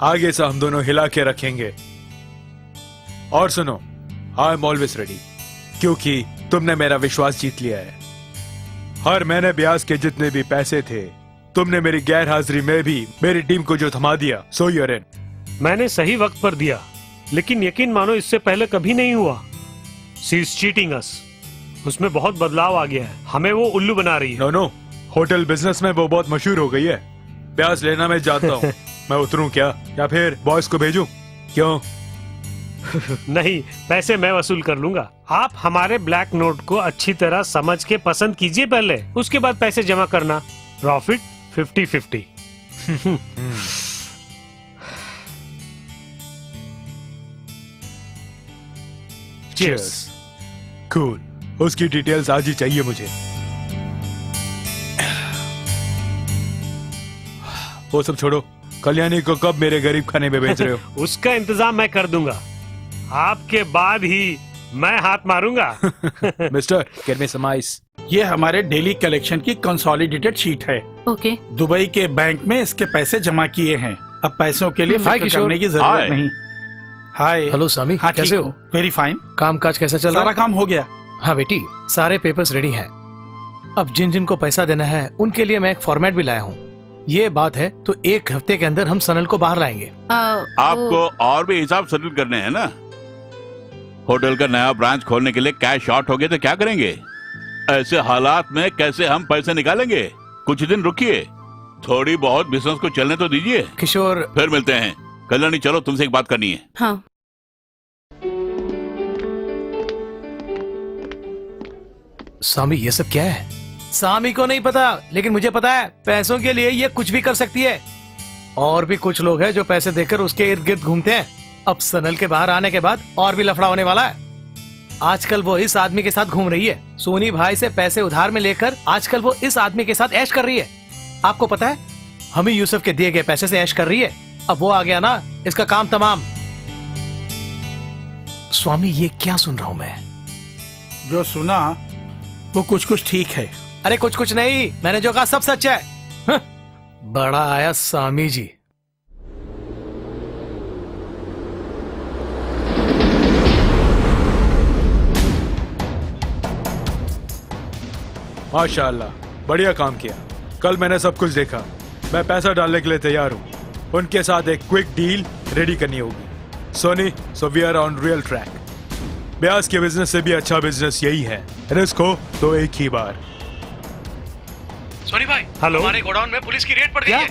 आगे से हम दोनों हिला के रखेंगे। और सुनो, I am always ready, क्योंकि तुमने मेरा विश्वास जीत लिया है। हर महीने ब्याज के जितने भी पैसे थे, तुमने मेरी गैर हाजिरी में भी मेरी टीम को जो थमा दिया, so you're in. मैंने सही वक्त पर दिया, लेकिन यकीन मानो इससे पहले कभी नहीं हुआ। She is cheating us. उसमें बहुत बदलाव आ गया है, हमें वो उल्लू बना रही है। नो नो, होटल बिजनेस में वो बहुत मशहूर हो गई है। ब्याज लेना मैं जानता हूँ। मैं उतरूं क्या, या फिर बॉयज को भेजूं? क्यों? नहीं, पैसे मैं वसूल कर लूंगा। आप हमारे ब्लैक नोट को अच्छी तरह समझ के पसंद कीजिए पहले, उसके बाद पैसे जमा करना। प्रॉफिट 50-50। Cheers. Cool. उसकी डिटेल्स आज ही चाहिए मुझे। वो सब छोड़ो, कल्याणी को कब मेरे गरीब खाने में भेज रहे हो? उसका इंतजाम मैं कर दूंगा, आपके बाद ही मैं हाथ मारूंगा। Mister, get me some ice. ये हमारे डेली कलेक्शन की कंसोलिडेटेड शीट है। ओके। दुबई के बैंक में इसके पैसे जमा किए हैं। अब पैसों के लिए फिक्र करने की जरूरत नहीं। हाय। हेलो स्वामी, हाँ, कैसे हो? Very fine. काम काज कैसा चल रहा है? सारा काम हो गया। हाँ बेटी, सारे पेपर्स रेडी हैं। अब जिन जिन को पैसा देना है उनके लिए मैं एक फॉर्मेट भी लाया हूँ। ये बात है तो 1 हफ्ते के अंदर हम सनल को बाहर लाएंगे। आपको और भी हिसाब सेटल करने हैं ना? होटल का नया ब्रांच खोलने के लिए कैश शॉर्ट हो गए तो क्या करेंगे? ऐसे हालात में कैसे हम पैसे निकालेंगे? कुछ दिन रुकिए, थोड़ी बहुत बिजनेस को चलने तो दीजिए। किशोर, फिर मिलते हैं। कल्याणी, चलो तुमसे एक बात करनी है। हाँ। स्वामी, ये सब क्या है? स्वामी को नहीं पता, लेकिन मुझे पता है। पैसों के लिए ये कुछ भी कर सकती है। और भी कुछ लोग हैं जो पैसे देकर उसके इर्द गिर्द घूमते हैं। अब सनल के बाहर आने के बाद और भी लफड़ा होने वाला है। आजकल वो इस आदमी के साथ घूम रही है। सोनी भाई से पैसे उधार में लेकर आजकल वो इस आदमी के साथ ऐश कर रही है। आपको पता है, हम ही यूसुफ के दिए गए पैसे से ऐश कर रही है। अब वो आ गया ना, इसका काम तमाम। स्वामी, ये क्या सुन रहा हूँ मैं? जो सुना वो कुछ कुछ ठीक है। अरे कुछ कुछ नहीं, मैंने जो कहा सब सच है। बड़ा आया स्वामी जी। माशाल्लाह, बढ़िया काम किया। कल मैंने सब कुछ देखा। मैं पैसा डालने के लिए तैयार हूँ। उनके साथ एक क्विक डील रेडी करनी होगी। Soni, so we are on real track. ब्याज के बिजनेस से भी अच्छा बिजनेस यही है। रिस्क हो तो एक ही बार। सोनी भाई, हेलो। हमारे गोडाउन में पुलिस की रेड पड़ गई है।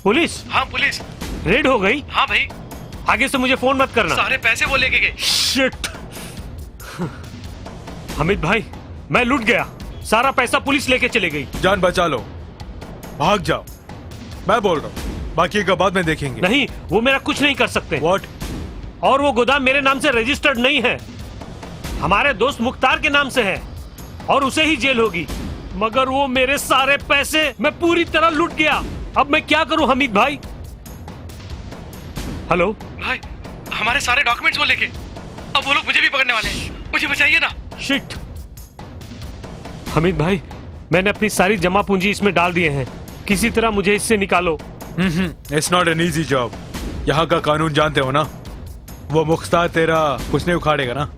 पुलिस? हाँ, पुलिस रेड हो गई? हाँ भाई। आगे से मुझे फोन मत करना। सारे पैसे वो लेके गए। शिट। अमित भाई, मैं लूट गया। सारा पैसा पुलिस लेके चले गई। जान बचा लो, भाग जाओ। मैं बोल रहा हूँ, बाकी का बाद में देखेंगे। नहीं, वो मेरा कुछ नहीं कर सकते। What? और वो गोदाम मेरे नाम से रजिस्टर्ड नहीं है, हमारे दोस्त मुख्तार के नाम से है और उसे ही जेल होगी। मगर वो मेरे सारे पैसे मैं पूरी तरह लूट गया। अब मैं क्या करूं हमीद भाई? हेलो भाई, हमारे सारे डॉक्यूमेंट्स वो लेके, अब वो लोग मुझे भी पकड़ने वाले हैं, मुझे बचाइए ना। शिट हमीद भाई, मैंने अपनी सारी जमा पूंजी इसमें डाल दिए हैं, किसी तरह मुझे इससे निकालो। It's not an easy job. यहाँ का कानून जानते हो ना, वो मुख्तार तेरा कुछ नहीं उखाड़ेगा ना।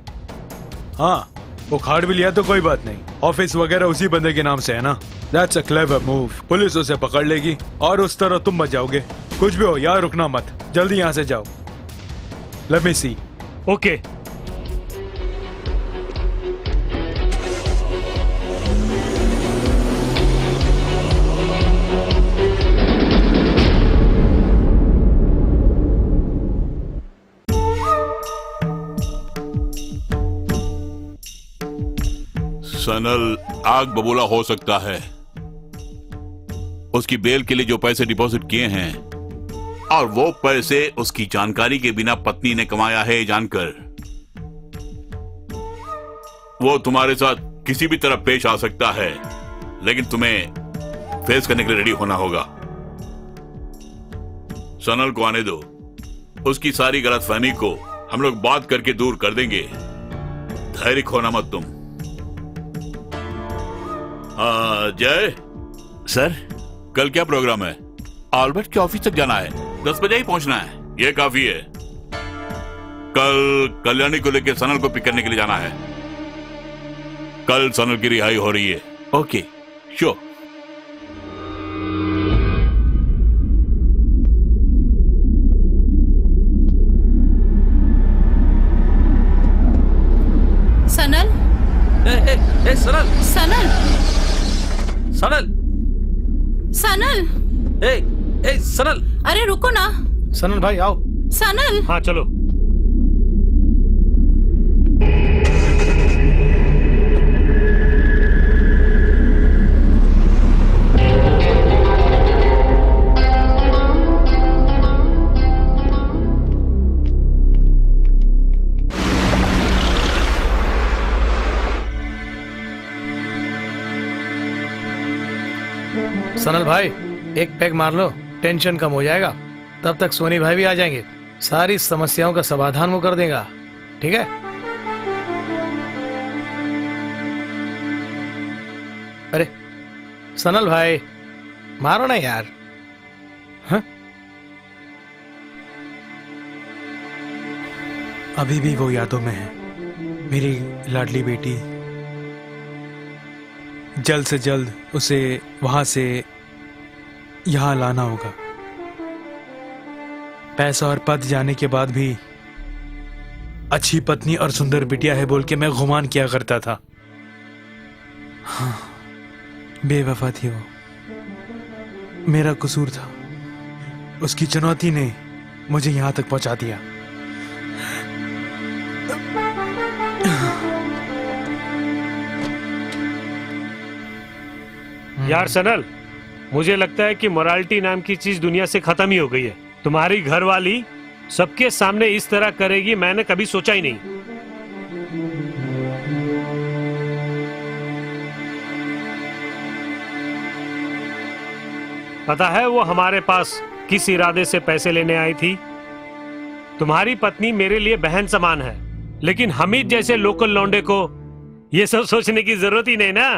हाँ, उखाड़ भी लिया तो कोई बात नहीं, ऑफिस वगैरह उसी बंदे के नाम से है ना। That's a clever move. Police उसे पकड़ लेगी और उस तरह तुम बच जाओगे। कुछ भी हो यार, रुकना मत, जल्दी यहाँ से जाओ। लेट मी सी। ओके। सनल आग बबूला हो सकता है। उसकी बेल के लिए जो पैसे डिपॉजिट किए हैं और वो पैसे उसकी जानकारी के बिना पत्नी ने कमाया है जानकर, वो तुम्हारे साथ किसी भी तरह पेश आ सकता है, लेकिन तुम्हें फेस करने के लिए रेडी होना होगा। सनल को आने दो, उसकी सारी गलतफहमी को हम लोग बात करके दूर कर देंगे। धैर्य खोना मत तुम। जय सर, कल क्या प्रोग्राम है? आल्बर्ट के ऑफिस तक जाना है, 10 बजे ही पहुंचना है। ये काफी है। कल कल्याणी को लेकर सनल को पिक करने के लिए जाना है। कल सनल की रिहाई हो रही है। Okay, sure. सनल, ए सनल, सनल, सनल, सनल, ए सनल, अरे रुको ना। सनल भाई आओ। सनल, हाँ चलो। सनल भाई, एक पैग मार लो, टेंशन कम हो जाएगा। तब तक सोनी भाई भी आ जाएंगे, सारी समस्याओं का समाधान वो कर देगा। ठीक है? अरे सनल भाई, मारो ना यार। हाँ? अभी भी वो यादों में है, मेरी लाडली बेटी। जल्द से जल्द उसे वहां से यहां लाना होगा। पैसा और पद जाने के बाद भी अच्छी पत्नी और सुंदर बिटिया है बोल के मैं गुमान किया करता था। हाँ, बेवफा थी वो, मेरा कसूर था। उसकी चुनौती ने मुझे यहां तक पहुंचा दिया। यार सनल, मुझे लगता है कि मोरालिटी नाम की चीज दुनिया से खत्म ही हो गई है। तुम्हारी घरवाली सबके सामने इस तरह करेगी, मैंने कभी सोचा ही नहीं। पता है वो हमारे पास किस इरादे से पैसे लेने आई थी? तुम्हारी पत्नी मेरे लिए बहन समान है, लेकिन हमीद जैसे लोकल लौंडे को ये सब सोचने की जरूरत ही नहीं ना।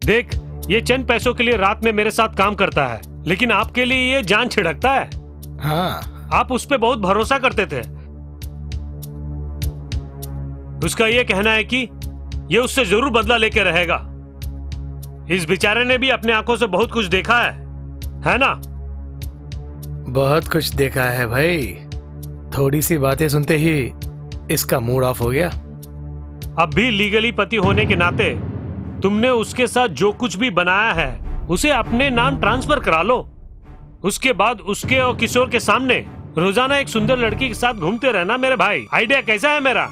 देख, ये चंद पैसों के लिए रात में मेरे साथ काम करता है, लेकिन आपके लिए ये जान छिड़कता है। हाँ, आप उस पे बहुत भरोसा करते थे। उसका ये कहना है कि ये उससे जरूर बदला लेके रहेगा। इस बेचारे ने भी अपने आंखों से बहुत कुछ देखा है ना? बहुत कुछ देखा है भाई। थोड़ी सी बातें सुनते ही इसका मूड ऑफ हो गया। अब भी लीगली पति होने के नाते तुमने उसके साथ जो कुछ भी बनाया है उसे अपने नाम ट्रांसफर करा लो। उसके बाद उसके और किशोर के सामने रोजाना एक सुंदर लड़की के साथ घूमते रहना मेरे भाई। आइडिया कैसा है मेरा?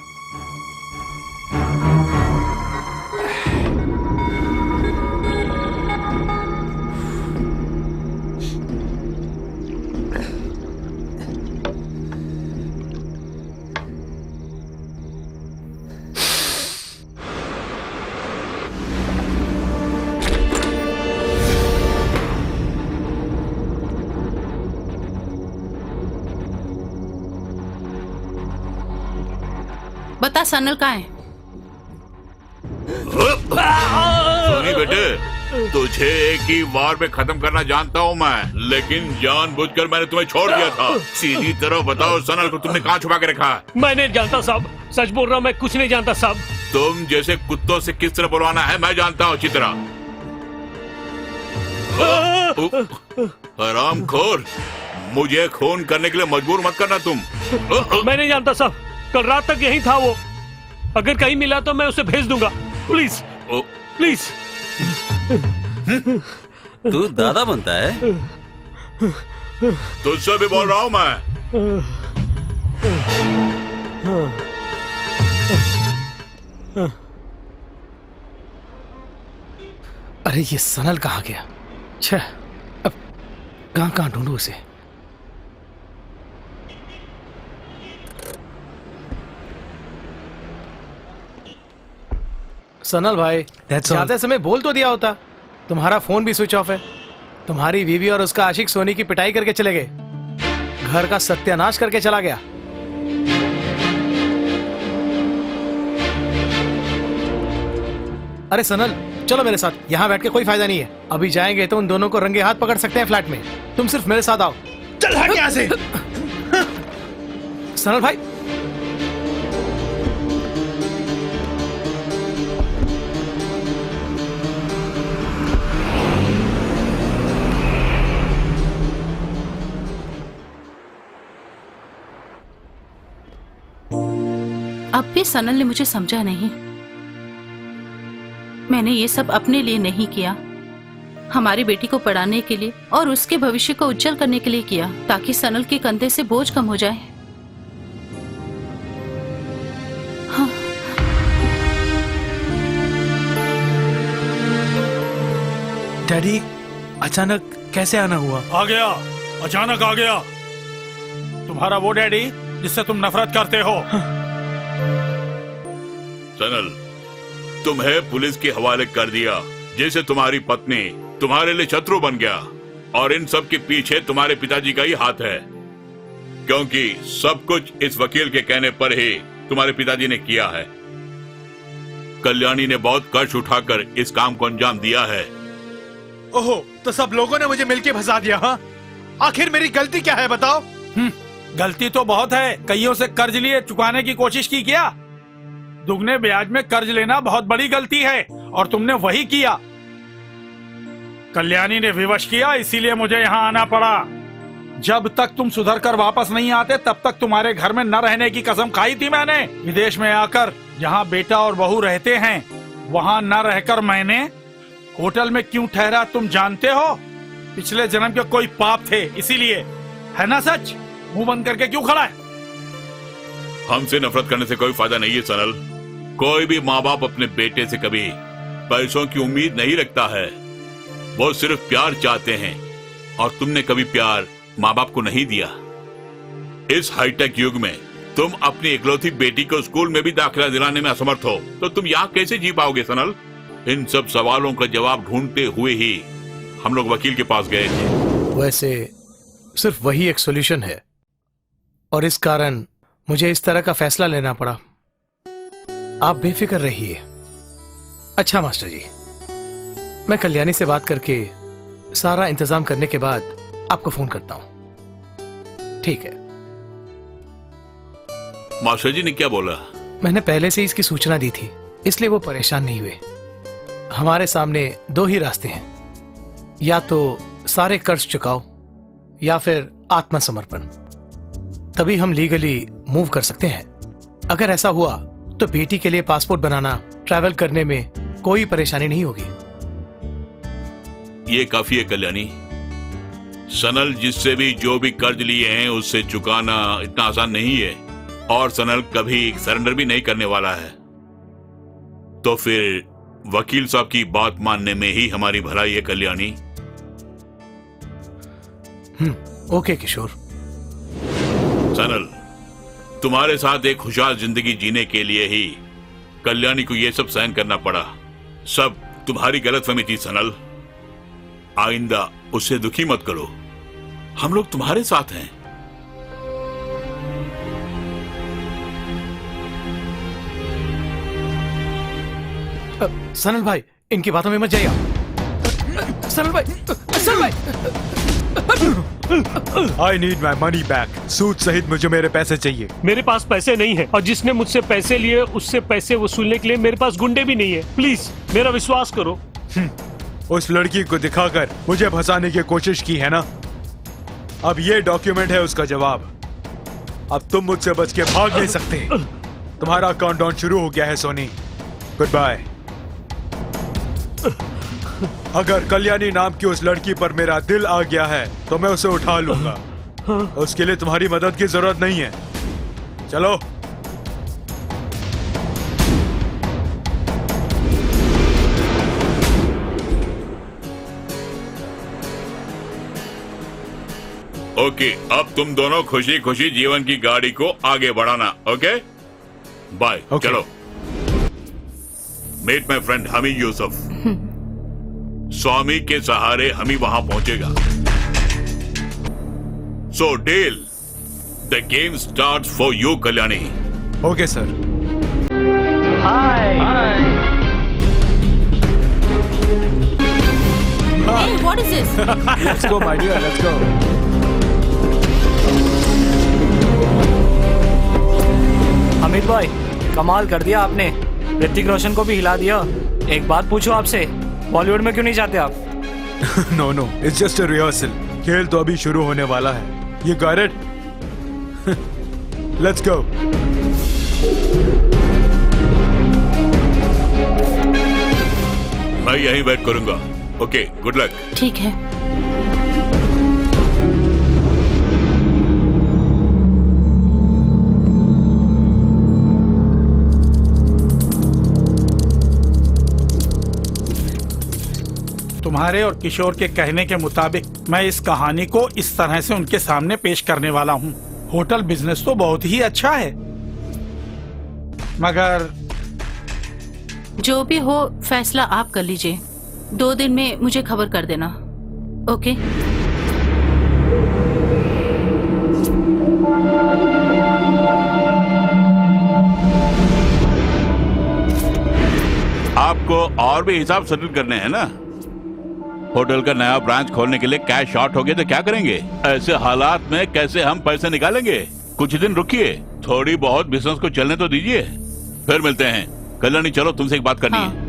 बता सनल कहाँ है? सोनी बेटे, तुझे एक ही वार में खत्म करना जानता हूँ मैं, लेकिन जानबूझकर मैंने तुम्हें छोड़ दिया था। सीधी तरह बताओ सनल को तुमने कहाँ छुपा के रखा? मैं नहीं जानता साहब, सच बोल रहा हूँ, मैं कुछ नहीं जानता साहब। तुम जैसे कुत्तों से किस तरह बुलवाना है मैं जानता हूँ अच्छी तरह। हरामखोर, मुझे खून करने के लिए मजबूर मत करना तुम। मैं नहीं जानता साहब, कल रात तक यही था वो। अगर कहीं मिला तो मैं उसे भेज दूंगा। Please please. तू दादा बनता है? तुझसे भी बोल रहा हूँ मैं। अरे ये सनल कहाँ गया? छह, अब कहाँ ढूंढूं उसे? सनल भाई, जाते समय बोल तो दिया होता। तुम्हारा फोन भी स्विच ऑफ है। तुम्हारी बीवी और उसका आशिक सोनी की पिटाई करके चले गए, घर का सत्यानाश करके चला गया। अरे सनल, चलो मेरे साथ। यहाँ बैठ के कोई फायदा नहीं है। अभी जाएंगे तो उन दोनों को रंगे हाथ पकड़ सकते हैं फ्लैट में। तुम सिर्फ मेरे साथ आओ। चल हट यहाँ से। सनल भाई, अब भी सनल ने मुझे समझा नहीं। मैंने ये सब अपने लिए नहीं किया, हमारी बेटी को पढ़ाने के लिए और उसके भविष्य को उज्जवल करने के लिए किया, ताकि सनल के कंधे से बोझ कम हो जाए। हाँ। डैडी, अचानक कैसे आना हुआ? आ गया, अचानक आ गया। तुम्हारा वो डैडी जिससे तुम नफरत करते हो। सनल, तुम्हें पुलिस के हवाले कर दिया, जैसे तुम्हारी पत्नी तुम्हारे लिए शत्रु बन गया। और इन सब के पीछे तुम्हारे पिताजी का ही हाथ है, क्योंकि सब कुछ इस वकील के कहने पर ही तुम्हारे पिताजी ने किया है। कल्याणी ने बहुत कष्ट उठाकर इस काम को अंजाम दिया है। ओहो, तो सब लोगों ने मुझे मिलके फंसा दिया। हाँ, आखिर मेरी गलती क्या है बताओ? गलती तो बहुत है। कईयों से कर्ज लिए चुकाने की कोशिश की क्या? दुगने ब्याज में कर्ज लेना बहुत बड़ी गलती है और तुमने वही किया। कल्याणी ने विवश किया, इसीलिए मुझे यहाँ आना पड़ा। जब तक तुम सुधर कर वापस नहीं आते तब तक तुम्हारे घर में न रहने की कसम खाई थी मैंने। विदेश में आकर जहाँ बेटा और बहू रहते हैं वहाँ न रहकर मैंने होटल में क्यों ठहरा तुम जानते हो? पिछले जन्म के कोई पाप थे, इसीलिए। है ना सच? मुंह बंद करके क्यों खड़ा है? हमसे नफरत करने से कोई फायदा नहीं है सनल। कोई भी माँ बाप अपने बेटे से कभी पैसों की उम्मीद नहीं रखता है, वो सिर्फ प्यार चाहते हैं। और तुमने कभी प्यार माँ बाप को नहीं दिया। इस हाईटेक युग में तुम अपनी इकलौती बेटी को स्कूल में भी दाखिला दिलाने में असमर्थ हो, तो तुम यहाँ कैसे जी पाओगे सनल? इन सब सवालों का जवाब ढूंढते हुए ही हम लोग वकील के पास गए थे। वैसे सिर्फ वही एक सॉल्यूशन है और इस कारण मुझे इस तरह का फैसला लेना पड़ा। आप बेफिक्र रहिए। अच्छा मास्टर जी, मैं कल्याणी से बात करके सारा इंतजाम करने के बाद आपको फोन करता हूं। ठीक है? मास्टर जी ने क्या बोला? मैंने पहले से इसकी सूचना दी थी, इसलिए वो परेशान नहीं हुए। हमारे सामने दो ही रास्ते हैं, या तो सारे कर्ज चुकाओ या फिर आत्मसमर्पण। तभी हम लीगली मूव कर सकते हैं। अगर ऐसा हुआ तो बेटी के लिए पासपोर्ट बनाना, ट्रैवल करने में कोई परेशानी नहीं होगी। ये काफी है कल्याणी। सनल जिससे भी जो भी कर्ज लिए हैं उससे चुकाना इतना आसान नहीं है, और सनल कभी सरेंडर भी नहीं करने वाला है। तो फिर वकील साहब की बात मानने में ही हमारी भलाई है कल्याणी। ओके किशोर। सनल, तुम्हारे साथ एक खुशहाल जिंदगी जीने के लिए ही कल्याणी को यह सब सहन करना पड़ा। सब तुम्हारी गलतफहमी थी सनल। आइंदा उससे दुखी मत करो, हम लोग तुम्हारे साथ हैं। सनल भाई, इनकी बातों में मत जाइए। सनल भाई, सनल भाई। I need my money back. सूद सहित मुझे मेरे पैसे चाहिए। मेरे पास पैसे नहीं है और जिसने मुझसे पैसे लिए उससे पैसे वसूलने के लिए मेरे पास गुंडे भी नहीं है। प्लीज मेरा विश्वास करो। उस लड़की को दिखाकर मुझे फंसाने की कोशिश की है ना? अब ये डॉक्यूमेंट है उसका जवाब। अब तुम मुझसे बच के भाग नहीं सकते। तुम्हारा काउंटडाउन शुरू हो गया है सोनी। Good bye. अगर कल्याणी नाम की उस लड़की पर मेरा दिल आ गया है तो मैं उसे उठा लूंगा। उसके लिए तुम्हारी मदद की जरूरत नहीं है। चलो। ओके, अब तुम दोनों खुशी खुशी जीवन की गाड़ी को आगे बढ़ाना। Okay bye. चलो। Meet my friend Hami Yusuf. Swami के सहारे हमी वहां पहुंचेगा। So deal, the game starts for you Kalyani. Okay sir. Hi. Hey, what is this? Let's go, my dear. Let's go. Amit भाई, कमाल कर दिया आपने। ऋतिक रोशन को भी हिला दिया। एक बात पूछो आपसे, बॉलीवुड में क्यों नहीं जाते आप? No no, it's just a rehearsal. खेल तो अभी शुरू होने वाला है। You got it? Let's go. मैं यहीं वेट करूंगा। Okay, good luck. ठीक है। तुम्हारे और किशोर के कहने के मुताबिक मैं इस कहानी को इस तरह से उनके सामने पेश करने वाला हूँ। होटल बिजनेस तो बहुत ही अच्छा है, मगर जो भी हो फैसला आप कर लीजिए। 2 दिन में मुझे खबर कर देना। ओके? आपको और भी हिसाब सेटल करने हैं ना? होटल का नया ब्रांच खोलने के लिए कैश शॉर्ट हो गया तो क्या करेंगे? ऐसे हालात में कैसे हम पैसे निकालेंगे? कुछ दिन रुकिए, थोड़ी बहुत बिजनेस को चलने तो दीजिए, फिर मिलते हैं। कल्याणी चलो, तुमसे एक बात करनी है।